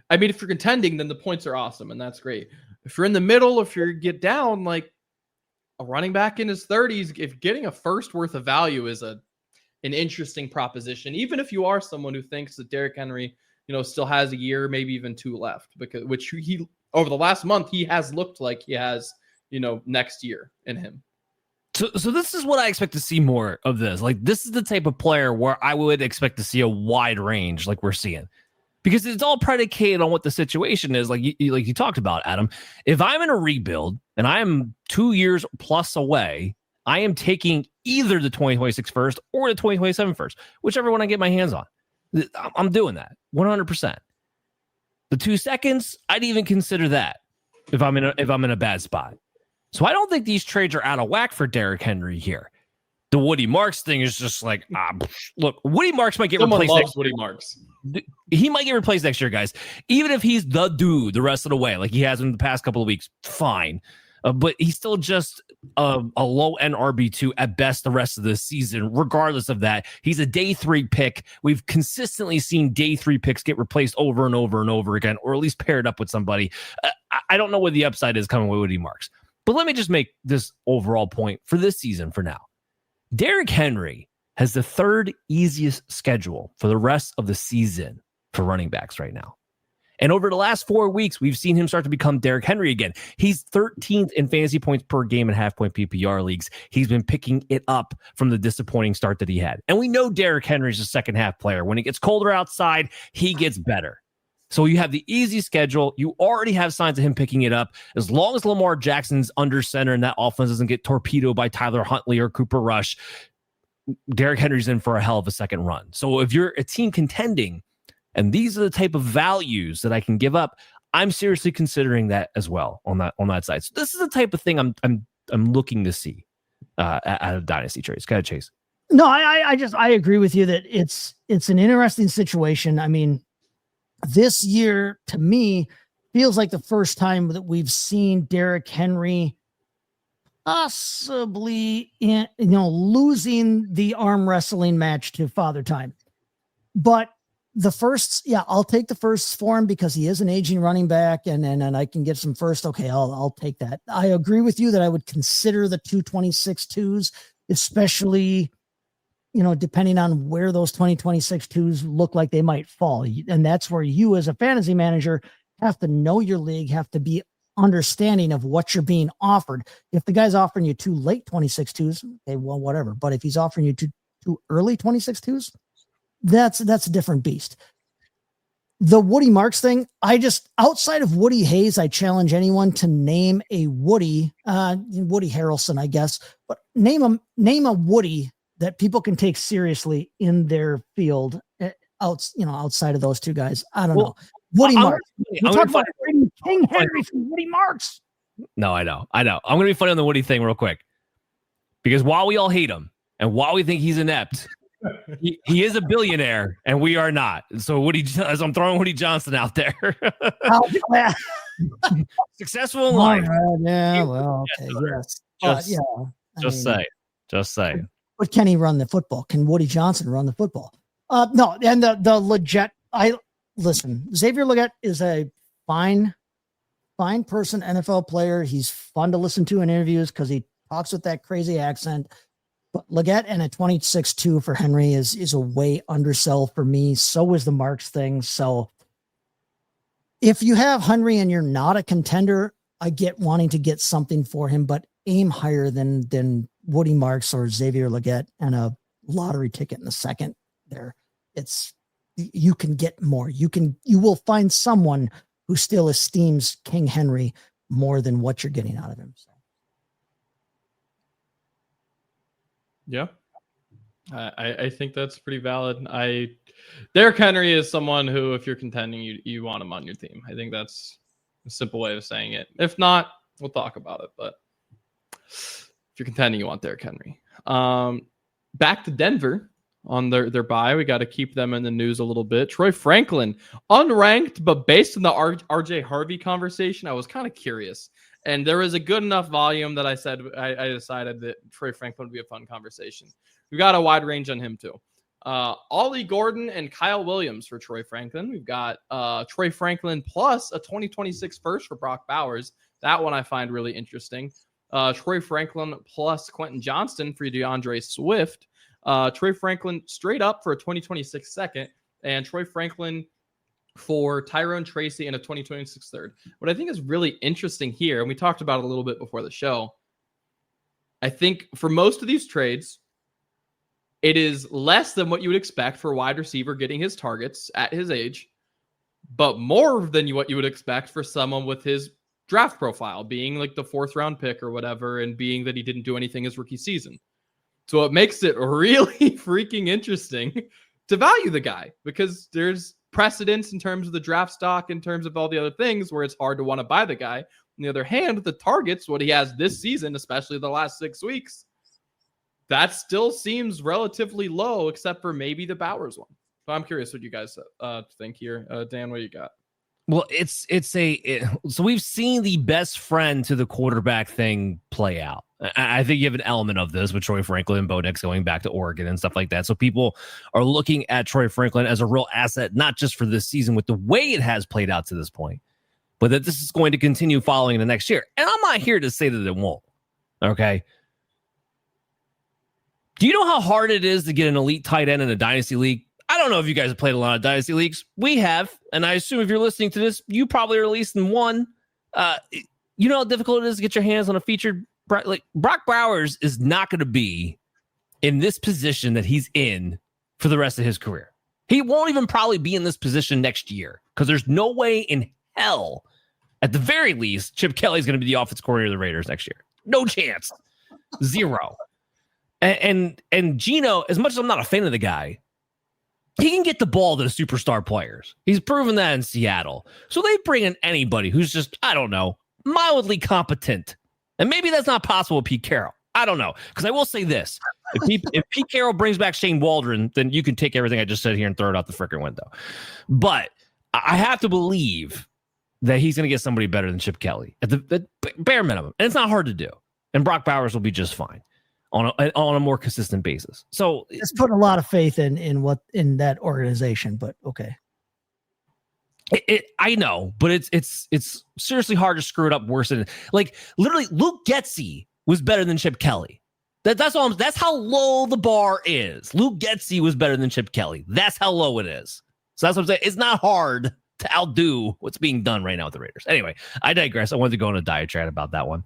I mean, if you're contending, then the points are awesome, and that's great. If you're in the middle, if you get down, like a running back in his 30s, if getting a first worth of value is an interesting proposition, even if you are someone who thinks that Derrick Henry, still has a year, maybe even 2 left, because which he over the last month he has looked like he has, next year in him. So this is what I expect to see more of this. Like, this is the type of player where I would expect to see a wide range like we're seeing, because it's all predicated on what the situation is. Like you talked about, Adam, if I'm in a rebuild and I am 2 years plus away, I am taking either the 2026 first or the 2027 first, whichever one I get my hands on. I'm doing that 100%. The 2 seconds, I'd even consider that if I'm in a bad spot. So I don't think these trades are out of whack for Derrick Henry here. The Woody Marks thing is just like, look, Woody Marks might get replaced. Loves Woody Marks. He might get replaced next year, guys. Even if he's the dude the rest of the way, like he has in the past couple of weeks, fine. But he's still just a low-end RB2 at best the rest of the season. Regardless of that, he's a day 3 pick. We've consistently seen day 3 picks get replaced over and over and over again, or at least paired up with somebody. I don't know what the upside is coming with Woody Marks. But let me just make this overall point for this season for now. Derrick Henry has the 3rd easiest schedule for the rest of the season for running backs right now. And over the last 4 weeks, we've seen him start to become Derrick Henry again. He's 13th in fantasy points per game in half-point PPR leagues. He's been picking it up from the disappointing start that he had. And we know Derrick Henry's a second-half player. When it gets colder outside, he gets better. So you have the easy schedule. You already have signs of him picking it up. As long as Lamar Jackson's under center and that offense doesn't get torpedoed by Tyler Huntley or Cooper Rush, Derrick Henry's in for a hell of a second run. So if you're a team contending, and these are the type of values that I can give up, I'm seriously considering that as well on that side. So this is the type of thing I'm looking to see out of Dynasty trades. Go ahead, Chase. No, I agree with you that it's an interesting situation. I mean, this year to me feels like the first time that we've seen Derrick Henry possibly losing the arm wrestling match to Father Time. But the first, I'll take the first for him because he is an aging running back, and I can get some first. Okay, I'll take that. I agree with you that I would consider the 226-2s, especially, depending on where those 2026-2s look like they might fall. And that's where you as a fantasy manager have to know your league, have to be understanding of what you're being offered. If the guy's offering you 2 late 26-2s, okay, well, whatever. But if he's offering you 2 early 26-2s, that's a different beast. The Woody Marks thing, outside of Woody Hayes, I challenge anyone to name a Woody Harrelson, I guess, but name a Woody that people can take seriously in their field outside of those 2 guys. I don't know. Woody Marks. We're talking about King Henry from Woody Marks. No, I know. I'm going to be funny on the Woody thing real quick, because while we all hate him and while we think he's inept, he is a billionaire and we are not. So as I'm throwing Woody Johnson out there, successful in life. Yeah. Well, okay. Yes. Just say. But can he run the football? Can Woody Johnson run the football? No. And the legit, listen, Xavier Legette is a fine person, NFL player. He's fun to listen to in interviews because he talks with that crazy accent. But Legette and a 26-2 for Henry is a way undersell for me. So is the Marks thing. So if you have Henry and you're not a contender, I get wanting to get something for him, but aim higher than Woody Marks or Xavier Legette and a lottery ticket in the second there. You can get more. You will find someone who still esteems King Henry more than what you're getting out of him. So. Yeah, I think that's pretty valid. Derrick Henry is someone who, if you're contending, you want him on your team. I think that's a simple way of saying it. If not, we'll talk about it. But if you're contending, you want Derrick Henry. back to Denver on their bye. We got to keep them in the news a little bit. Troy Franklin, unranked, but based on the RJ Harvey conversation, I was kind of curious. And there was a good enough volume that I said I decided that Troy Franklin would be a fun conversation. We got a wide range on him too. Ollie Gordon and Kyle Williams for Troy Franklin. We've got Troy Franklin plus a 2026 first for Brock Bowers. That one I find really interesting. Troy Franklin plus Quentin Johnston for DeAndre Swift. Troy Franklin straight up for a 2026 second, and Troy Franklin for Tyrone Tracy and a 2026 third. What I think is really interesting here, and we talked about it a little bit before the show, I think for most of these trades, it is less than what you would expect for a wide receiver getting his targets at his age, but more than what you would expect for someone with his draft profile, being like the 4th round pick or whatever, and being that he didn't do anything his rookie season. So it makes it really freaking interesting to value the guy, because there's precedence in terms of the draft stock, in terms of all the other things where it's hard to want to buy the guy. On the other hand, with the targets, what he has this season, especially the last 6 weeks, that still seems relatively low, except for maybe the Bowers one. So I'm curious what you guys think here. Dan, what do you got? Well, so we've seen the best friend to the quarterback thing play out. I think you have an element of this with Troy Franklin and Bo Nix going back to Oregon and stuff like that. So people are looking at Troy Franklin as a real asset, not just for this season with the way it has played out to this point, but that this is going to continue following the next year. And I'm not here to say that it won't. Okay. Do you know how hard it is to get an elite tight end in a dynasty league? I don't know if you guys have played a lot of dynasty leagues. We have, and I assume if you're listening to this, you probably are at least in one. You know how difficult it is to get your hands on a featured. Like Brock Bowers is not going to be in this position that he's in for the rest of his career. He won't even probably be in this position next year, because there's no way in hell, at the very least, Chip Kelly's going to be the offensive coordinator of the Raiders next year. No chance. Zero. And Gino, as much as I'm not a fan of the guy, he can get the ball to the superstar players. He's proven that in Seattle. So they bring in anybody who's just, I don't know, mildly competent. And maybe that's not possible with Pete Carroll. I don't know. Because I will say this. If Pete Carroll brings back Shane Waldron, then you can take everything I just said here and throw it out the freaking window. But I have to believe that he's going to get somebody better than Chip Kelly at the bare minimum. And it's not hard to do. And Brock Bowers will be just fine on a more consistent basis. So it's putting a lot of faith in that organization, but okay. I know, but it's seriously hard to screw it up worse than, like, literally Luke Getsy was better than Chip Kelly. That's how low the bar is. Luke Getsy was better than Chip Kelly. That's how low it is. So that's what I'm saying. It's not hard to outdo what's being done right now with the Raiders. Anyway, I digress. I wanted to go on a diatribe about that one.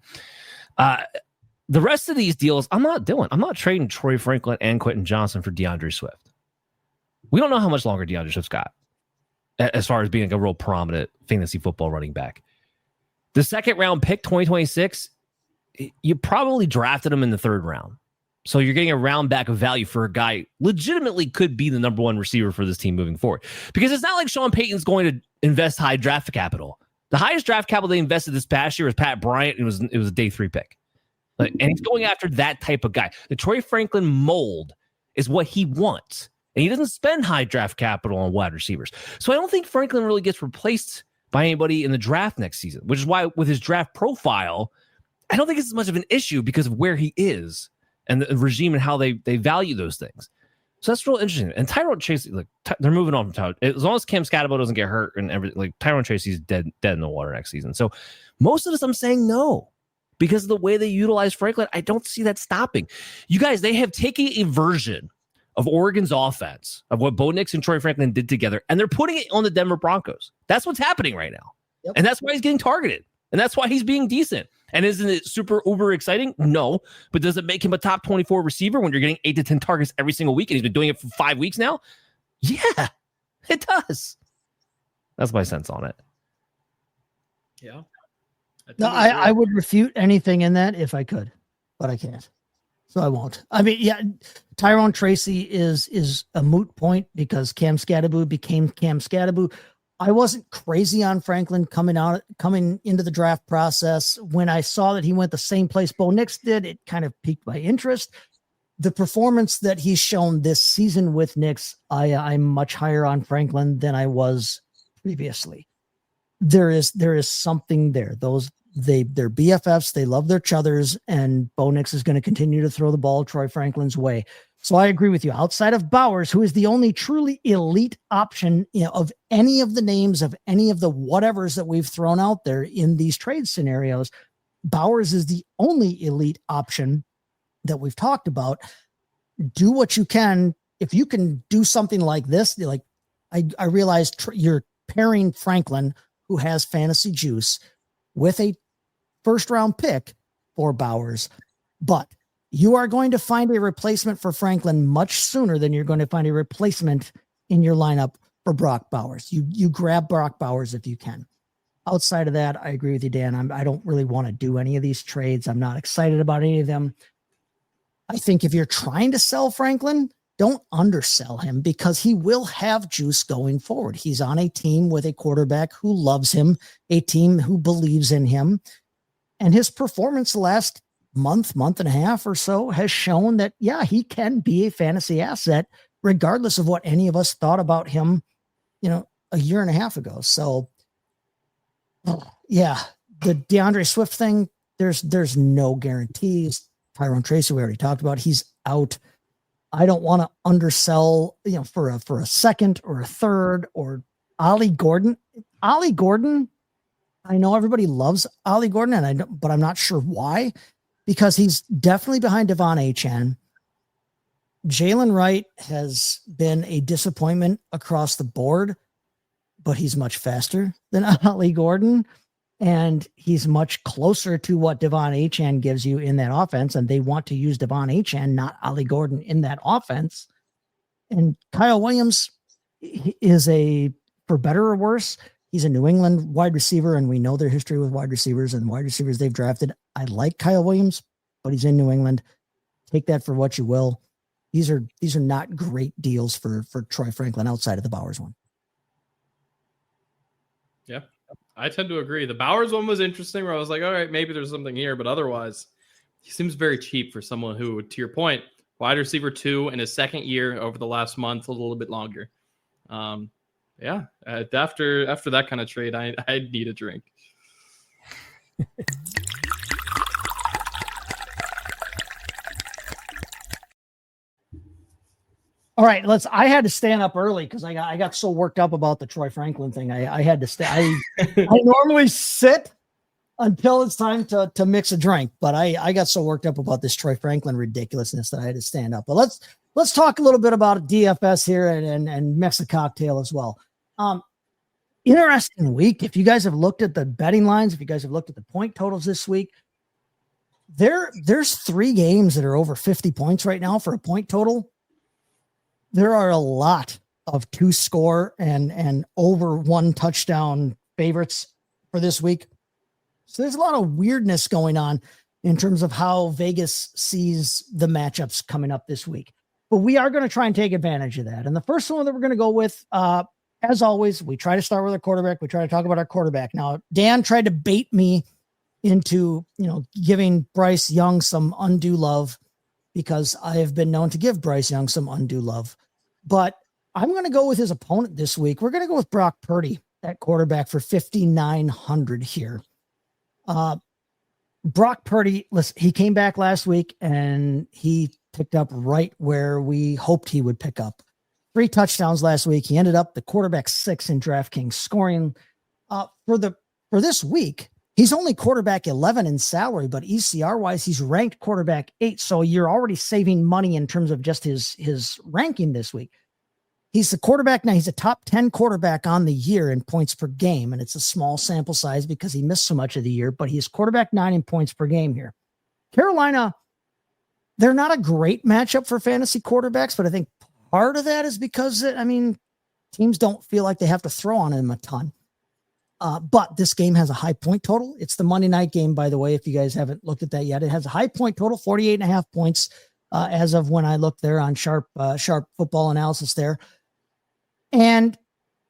The rest of these deals, I'm not doing. I'm not trading Troy Franklin and Quentin Johnston for DeAndre Swift. We don't know how much longer DeAndre Swift's got as far as being a real prominent fantasy football running back. The 2nd round pick, 2026, you probably drafted him in the 3rd round. So you're getting a round back of value for a guy legitimately could be the number 1 receiver for this team moving forward. Because it's not like Sean Payton's going to invest high draft capital. The highest draft capital they invested this past year was Pat Bryant. It was a day 3 pick. And he's going after that type of guy. The Troy Franklin mold is what he wants. And he doesn't spend high draft capital on wide receivers. So I don't think Franklin really gets replaced by anybody in the draft next season, which is why with his draft profile, I don't think it's as much of an issue because of where he is and the regime and how they value those things. So that's real interesting. And Tyrone Tracy, like they're moving on from Tyrone. As long as Cam Scatterbo doesn't get hurt and everything, like Tyrone Tracy's dead in the water next season. So most of this, I'm saying no. Because of the way they utilize Franklin, I don't see that stopping. You guys, they have taken a version of Oregon's offense, of what Bo Nix and Troy Franklin did together, and they're putting it on the Denver Broncos. That's what's happening right now. Yep. And that's why he's getting targeted. And that's why he's being decent. And isn't it super uber exciting? No. But does it make him a top 24 receiver when you're getting 8 to 10 targets every single week and he's been doing it for 5 weeks now? Yeah, it does. That's my sense on it. Yeah. No, I would refute anything in that if I could, but I can't. So I won't. I mean, yeah, Tyrone Tracy is a moot point because Cam Scatterbo became Cam Scatterbo. I wasn't crazy on Franklin coming into the draft process. When I saw that he went the same place Bo Nix did, it kind of piqued my interest. the performance that he's shown this season with Knicks, I'm much higher on Franklin than I was previously. There is something there. They're BFFs. They love their chuthers, and Bo Nix is going to continue to throw the ball Troy Franklin's way. So I agree with you. Outside of Bowers, who is the only truly elite option, of any of the names of any of the whatevers that we've thrown out there in these trade scenarios, Bowers is the only elite option that we've talked about. Do what you can. If you can do something like this, like I realized you're pairing Franklin, who has fantasy juice, with a first round pick for Bowers, but you are going to find a replacement for Franklin much sooner than you're going to find a replacement in your lineup for Brock Bowers. You grab Brock Bowers if you can. Outside of that, I agree with you, Dan. I don't really want to do any of these trades. I'm not excited about any of them. I think if you're trying to sell Franklin, don't undersell him, because he will have juice going forward. He's on a team with a quarterback who loves him, a team who believes in him. And his performance the last month and a half or so has shown that, yeah, he can be a fantasy asset, regardless of what any of us thought about him, a year and a half ago. So yeah, the DeAndre Swift thing, there's no guarantees. Tyrone Tracy, we already talked about, he's out. I don't want to undersell, for a second or a third, or Ollie Gordon. Ollie Gordon, I know everybody loves Ollie Gordon, but I'm not sure why, because he's definitely behind Devon Achane. Jalen Wright has been a disappointment across the board, but he's much faster than Ollie Gordon, and he's much closer to what Devon Achane gives you in that offense, and they want to use Devon Achane, not Ollie Gordon, in that offense. And Kyle Williams is for better or worse, he's a New England wide receiver, and we know their history with wide receivers and wide receivers they've drafted. I like Kyle Williams, but he's in New England. Take that for what you will. These are not great deals for Troy Franklin outside of the Bowers one. Yeah, I tend to agree. The Bowers one was interesting, where I was like, all right, maybe there's something here, but otherwise, he seems very cheap for someone who, to your point, wide receiver 2 in his second year over the last month, a little bit longer. Yeah, after that kind of trade, I need a drink. All right, I had to stand up early because I got so worked up about the Troy Franklin thing. I had to stay. I normally sit until it's time to mix a drink, but I got so worked up about this Troy Franklin ridiculousness that I had to stand up. But let's talk a little bit about DFS here and mix a cocktail as well. Interesting week. If you guys have looked at the betting lines, if you guys have looked at the point totals this week, there's 3 games that are over 50 points right now for a point total. There are a lot of 2-score and over 1 touchdown favorites for this week. So there's a lot of weirdness going on in terms of how Vegas sees the matchups coming up this week. But we are going to try and take advantage of that. And the first one that we're going to go with, as always, we try to start with our quarterback. We try to talk about our quarterback. Now, Dan tried to bait me into, giving Bryce Young some undue love, because I have been known to give Bryce Young some undue love. But I'm going to go with his opponent this week. We're going to go with Brock Purdy, that quarterback, for 5,900 here. Brock Purdy, listen, he came back last week and he picked up right where we hoped he would pick up. 3 touchdowns last week. He ended up the quarterback 6 in DraftKings scoring. For this week, he's only quarterback 11 in salary, but ECR wise, he's ranked quarterback 8. So you're already saving money in terms of just his ranking this week. He's the quarterback now. He's a top 10 quarterback on the year in points per game. And it's a small sample size because he missed so much of the year, but he's quarterback 9 in points per game here. Carolina, they're not a great matchup for fantasy quarterbacks, but I think part of that is because, teams don't feel like they have to throw on him a ton. But this game has a high point total. It's the Monday night game, by the way, if you guys haven't looked at that yet. It has a high point total, 48.5 points as of when I looked there on Sharp Football Analysis there. And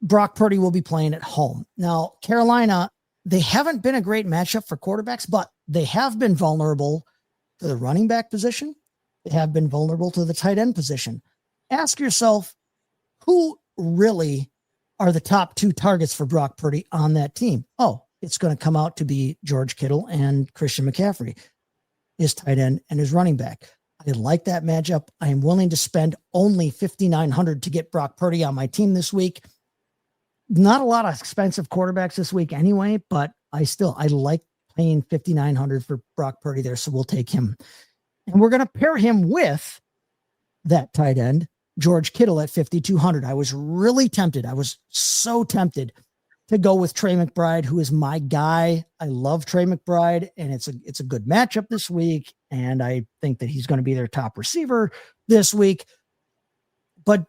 Brock Purdy will be playing at home. Now, Carolina, they haven't been a great matchup for quarterbacks, but they have been vulnerable to the running back position have been vulnerable to the tight end position. Ask yourself, who really are the top 2 targets for Brock Purdy on that team? Oh, it's going to come out to be George Kittle and Christian McCaffrey, his tight end and his running back. I like that matchup. I am willing to spend only $5,900 to get Brock Purdy on my team this week. Not a lot of expensive quarterbacks this week anyway, but I like paying $5,900 for Brock Purdy there. So we'll take him. And we're going to pair him with that tight end, George Kittle, at $5,200. I was really tempted. I was so tempted to go with Trey McBride, who is my guy. I love Trey McBride, and it's a good matchup this week. And I think that he's going to be their top receiver this week. But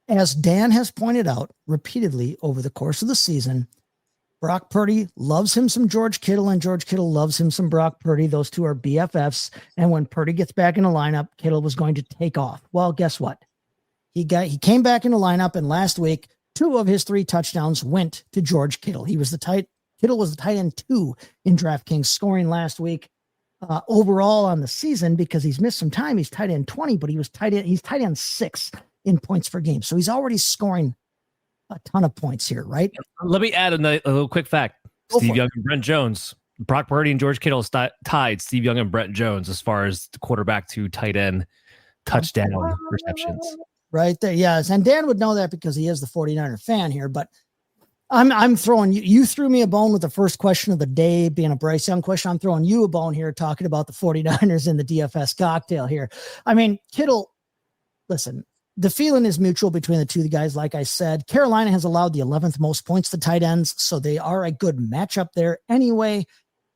as Dan has pointed out repeatedly over the course of the season, Brock Purdy loves him some George Kittle, and George Kittle loves him some Brock Purdy. Those two are BFFs. And when Purdy gets back in the lineup, Kittle was going to take off. Well, guess what? He came back in the lineup, and last week, 2 of his 3 touchdowns went to George Kittle. Kittle was the tight end 2 in DraftKings scoring last week. Overall on the season, because he's missed some time, he's tight end 20, but he's tight end 6 in points per game. So he's already scoring a ton of points here, right? Let me add a little quick fact. Steve Young and Brent Jones. Brock Purdy and George Kittle tied Steve Young and Brent Jones as far as the quarterback to tight end touchdown receptions. Right there. Yes. And Dan would know that because he is the 49er fan here, but I'm throwing you threw me a bone with the first question of the day being a Bryce Young question. I'm throwing you a bone here talking about the 49ers in the DFS cocktail here. I mean, Kittle, listen, the feeling is mutual between the two guys. Like I said, Carolina has allowed the 11th most points to tight ends, so they are a good matchup there anyway.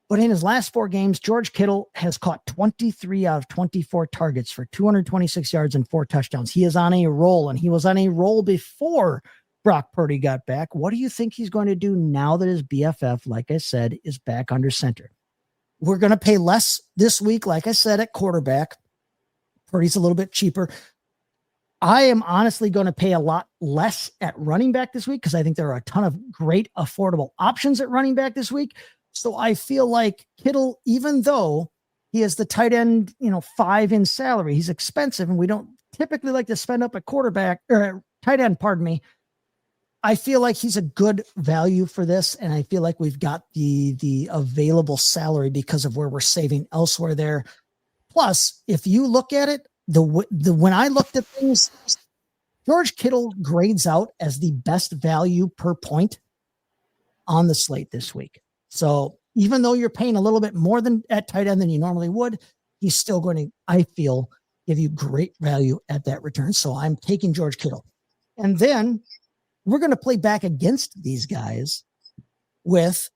But in his last 4 games, George Kittle has caught 23 out of 24 targets for 226 yards and 4 touchdowns. He is on a roll, and he was on a roll before Brock Purdy got back. What do you think he's going to do now that his BFF, like I said, is back under center? We're going to pay less this week, like I said, at quarterback. Purdy's a little bit cheaper. I am honestly going to pay a lot less at running back this week because I think there are a ton of great affordable options at running back this week. So I feel like Kittle, even though he is the tight end, 5 in salary, he's expensive, and we don't typically like to spend up at quarterback or tight end, pardon me. I feel like he's a good value for this, and I feel like we've got the available salary because of where we're saving elsewhere there. Plus, if you look at it, when I looked at things, George Kittle grades out as the best value per point on the slate this week. So even though you're paying a little bit more than at tight end than you normally would, he's still going to, I feel, give you great value at that return. So I'm taking George Kittle. And then we're going to play back against these guys with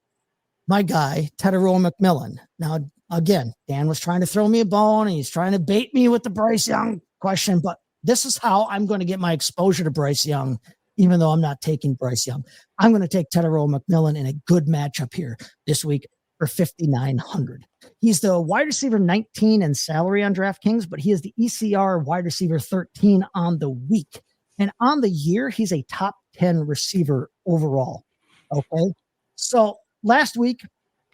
my guy, Tetairoa McMillan. Now, again, Dan was trying to throw me a bone, and he's trying to bait me with the Bryce Young question, but this is how I'm going to get my exposure to Bryce Young, even though I'm not taking Bryce Young. I'm going to take Tetairoa McMillan in a good matchup here this week for $5,900. He's the wide receiver 19 in salary on DraftKings, but he is the ECR wide receiver 13 on the week. And on the year, he's a top 10 receiver overall. Okay. So last week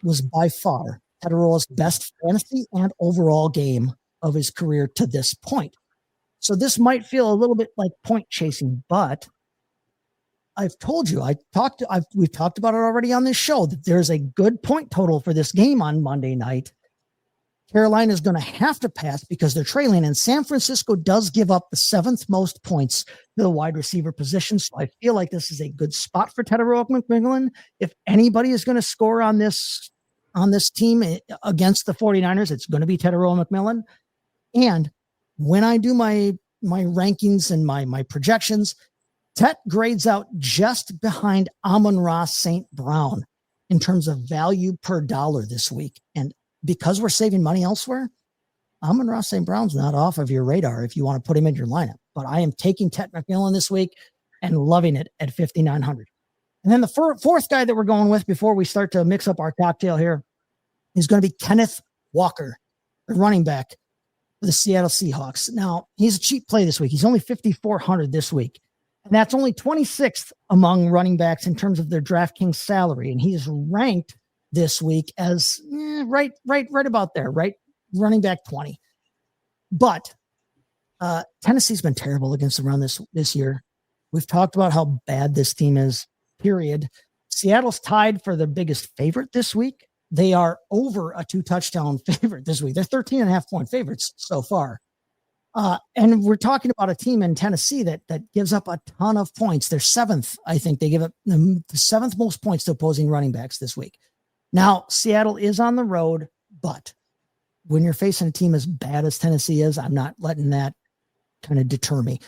was by far Tetairoa's best fantasy and overall game of his career to this point. So this might feel a little bit like point chasing, but I've told you, we've talked about it already on this show, that there's a good point total for this game on Monday night. Carolina is going to have to pass because they're trailing, and San Francisco does give up the 7th most points to the wide receiver position. So I feel like this is a good spot for Tetairoa McMillan. If anybody is going to score on this team against the 49ers, it's going to be Tetairoa McMillan. And when I do my rankings and my projections, Tet grades out just behind Amon-Ra St. Brown in terms of value per dollar this week. And because we're saving money elsewhere, Amon-Ra St. Brown's not off of your radar if you want to put him in your lineup. But I am taking Tet McMillan this week and loving it at $5,900. And then the fourth guy that we're going with before we start to mix up our cocktail here is going to be Kenneth Walker, the running back for the Seattle Seahawks. Now, he's a cheap play this week. He's only $5,400 this week. And that's only 26th among running backs in terms of their DraftKings salary. And he is ranked this week as right about there, right? Running back 20. But Tennessee's been terrible against the run this year. We've talked about how bad this team is, period. Seattle's tied for the biggest favorite this week. They are over a 2-touchdown favorite this week. They're 13.5-point favorites so far. And we're talking about a team in Tennessee that gives up a ton of points. They're 7th. I think they give up the 7th most points to opposing running backs this week. Now, Seattle is on the road, but when you're facing a team as bad as Tennessee is, I'm not letting that kind of deter me.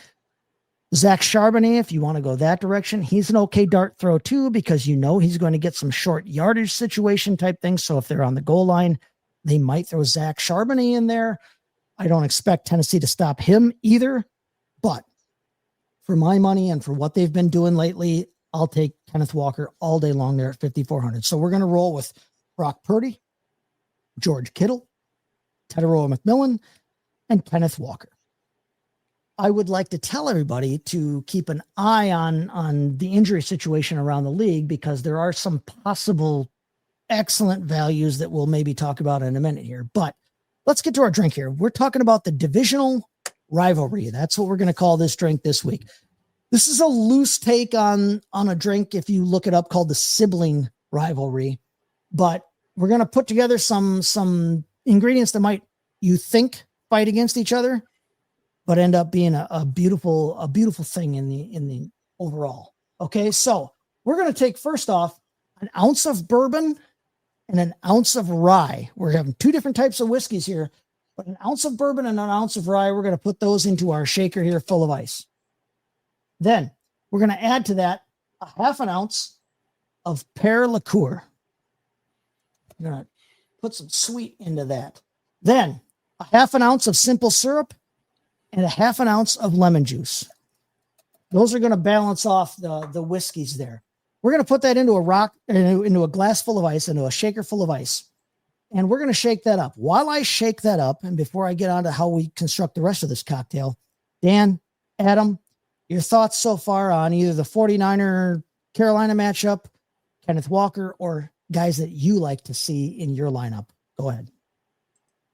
Zach Charbonnet, if you want to go that direction, he's an okay dart throw too, because he's going to get some short yardage situation type things. So if they're on the goal line, they might throw Zach Charbonnet in there. I don't expect Tennessee to stop him either, but for my money and for what they've been doing lately, I'll take Kenneth Walker all day long there at 5,400. So we're going to roll with Brock Purdy, George Kittle, Teteroa McMillan, and Kenneth Walker. I would like to tell everybody to keep an eye on the injury situation around the league, because there are some possible excellent values that we'll maybe talk about in a minute here. But let's get to our drink here. We're talking about the Divisional Rivalry. That's what we're going to call this drink this week. This is a loose take on a drink, if you look it up, called the Sibling Rivalry. But we're going to put together some ingredients that might, you think, fight against each other, but end up being a beautiful thing in the overall. Okay, so we're going to take first off an ounce of bourbon and an ounce of rye. We're having two different types of whiskeys here, but an ounce of bourbon and an ounce of rye. We're going to put those into our shaker here full of ice. Then we're going to add to that a half an ounce of pear liqueur. I'm going to put some sweet into that. Then a half an ounce of simple syrup and a half an ounce of lemon juice. Those are going to balance off the whiskeys there. We're going to put that into a glass full of ice, into a shaker full of ice. And we're going to shake that up. While I shake that up, and before I get on to how we construct the rest of this cocktail, Dan, Adam, your thoughts so far on either the 49er Carolina matchup, Kenneth Walker, or guys that you like to see in your lineup? Go ahead.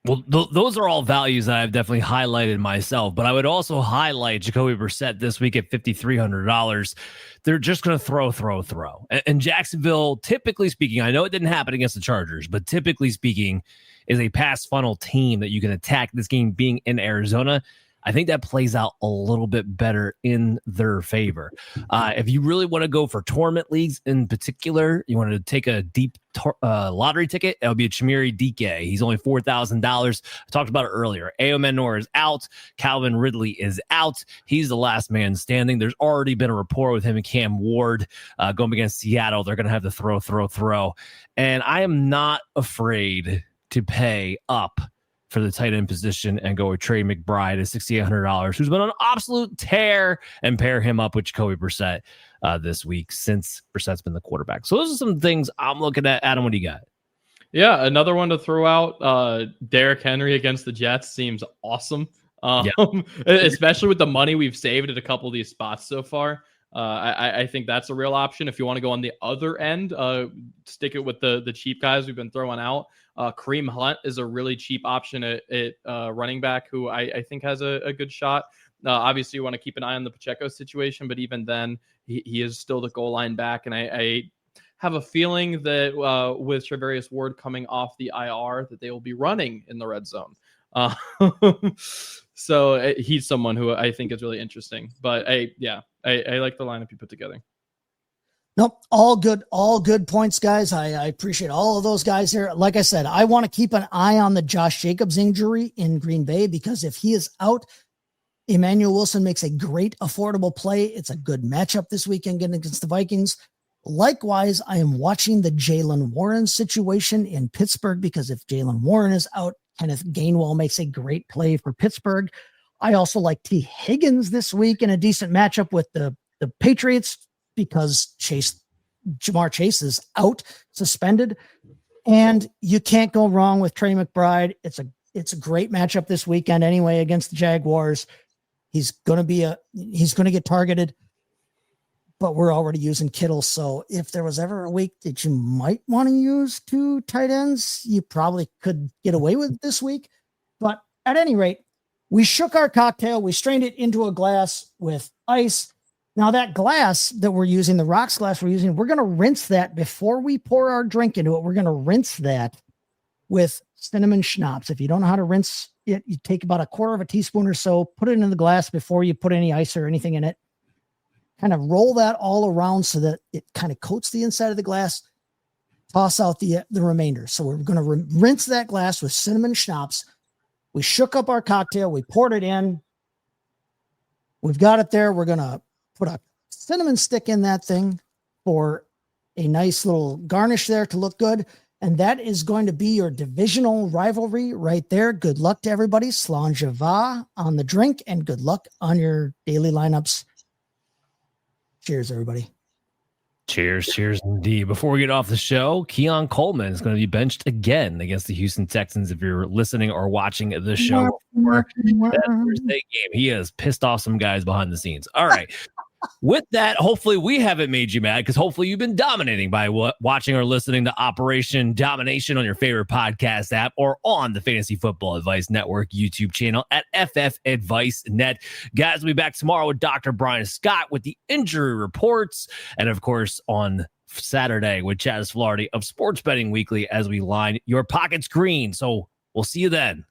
Well, those are all values that I've definitely highlighted myself, but I would also highlight Jacoby Brissett this week at $5,300. They're just going to throw. And Jacksonville, typically speaking, I know it didn't happen against the Chargers, but typically speaking, is a pass funnel team that you can attack. This game being in Arizona, I think that plays out a little bit better in their favor. If you really want to go for tournament leagues in particular, you want to take a deep lottery ticket, it would be a Chimere Dike. He's only $4,000. I talked about it earlier. Aomenor is out. Calvin Ridley is out. He's the last man standing. There's already been a rapport with him and Cam Ward going against Seattle. They're going to have to throw. And I am not afraid to pay up for the tight end position and go with Trey McBride at $6,800, who's been on an absolute tear, and pair him up with Jacoby Brissett this week since Brissett's been the quarterback. So those are some things I'm looking at. Adam, what do you got? Yeah, another one to throw out. Derrick Henry against the Jets seems awesome, especially with the money we've saved at a couple of these spots so far. I think that's a real option. If you want to go on the other end, stick it with the cheap guys we've been throwing out. Kareem Hunt is a really cheap option at running back, who I think has a good shot. Obviously, you want to keep an eye on the Pacheco situation, but even then, he is still the goal line back. And I have a feeling that with Charvarius Ward coming off the IR, that they will be running in the red zone. So he's someone who I think is really interesting. But I like the lineup you put together. Nope. All good points, guys. I appreciate all of those guys here. Like I said, I want to keep an eye on the Josh Jacobs injury in Green Bay, because if he is out, Emmanuel Wilson makes a great affordable play. It's a good matchup this weekend against the Vikings. Likewise, I am watching the Jaylen Warren situation in Pittsburgh, because if Jaylen Warren is out, Kenneth Gainwell makes a great play for Pittsburgh. I also like T. Higgins this week in a decent matchup with the Patriots, because Jamar Chase is out, suspended, and you can't go wrong with Trey McBride. It's a great matchup this weekend anyway against the Jaguars. He's going to get targeted, but we're already using Kittle. So if there was ever a week that you might want to use two tight ends, you probably could get away with this week. But at any rate, We shook our cocktail. We strained it into a glass with ice. Now that glass that we're using, the rocks glass we're using, we're going to rinse that before we pour our drink into it. We're going to rinse that with cinnamon schnapps. If you don't know how to rinse it, you take about a quarter of a teaspoon or so, put it in the glass before you put any ice or anything in it. Kind of roll that all around so that it kind of coats the inside of the glass. Toss out the remainder. So we're going to rinse that glass with cinnamon schnapps. We shook up our cocktail. We poured it in. We've got it there. We're going to put a cinnamon stick in that thing for a nice little garnish there to look good. And that is going to be your divisional rivalry right there. Good luck to everybody. Slange va on the drink and good luck on your daily lineups. Cheers, everybody. Cheers indeed. Before we get off the show, Keon Coleman is going to be benched again against the Houston Texans. If you're listening or watching the show for that Thursday game, he has pissed off some guys behind the scenes. All right. With that, hopefully we haven't made you mad because hopefully you've been dominating by watching or listening to Operation Domination on your favorite podcast app or on the Fantasy Football Advice Network YouTube channel at FF Advice Net. Guys, we'll be back tomorrow with Dr. Brian Scott with the injury reports. And of course, on Saturday with Chaz Flaherty of Sports Betting Weekly as we line your pockets green. So we'll see you then.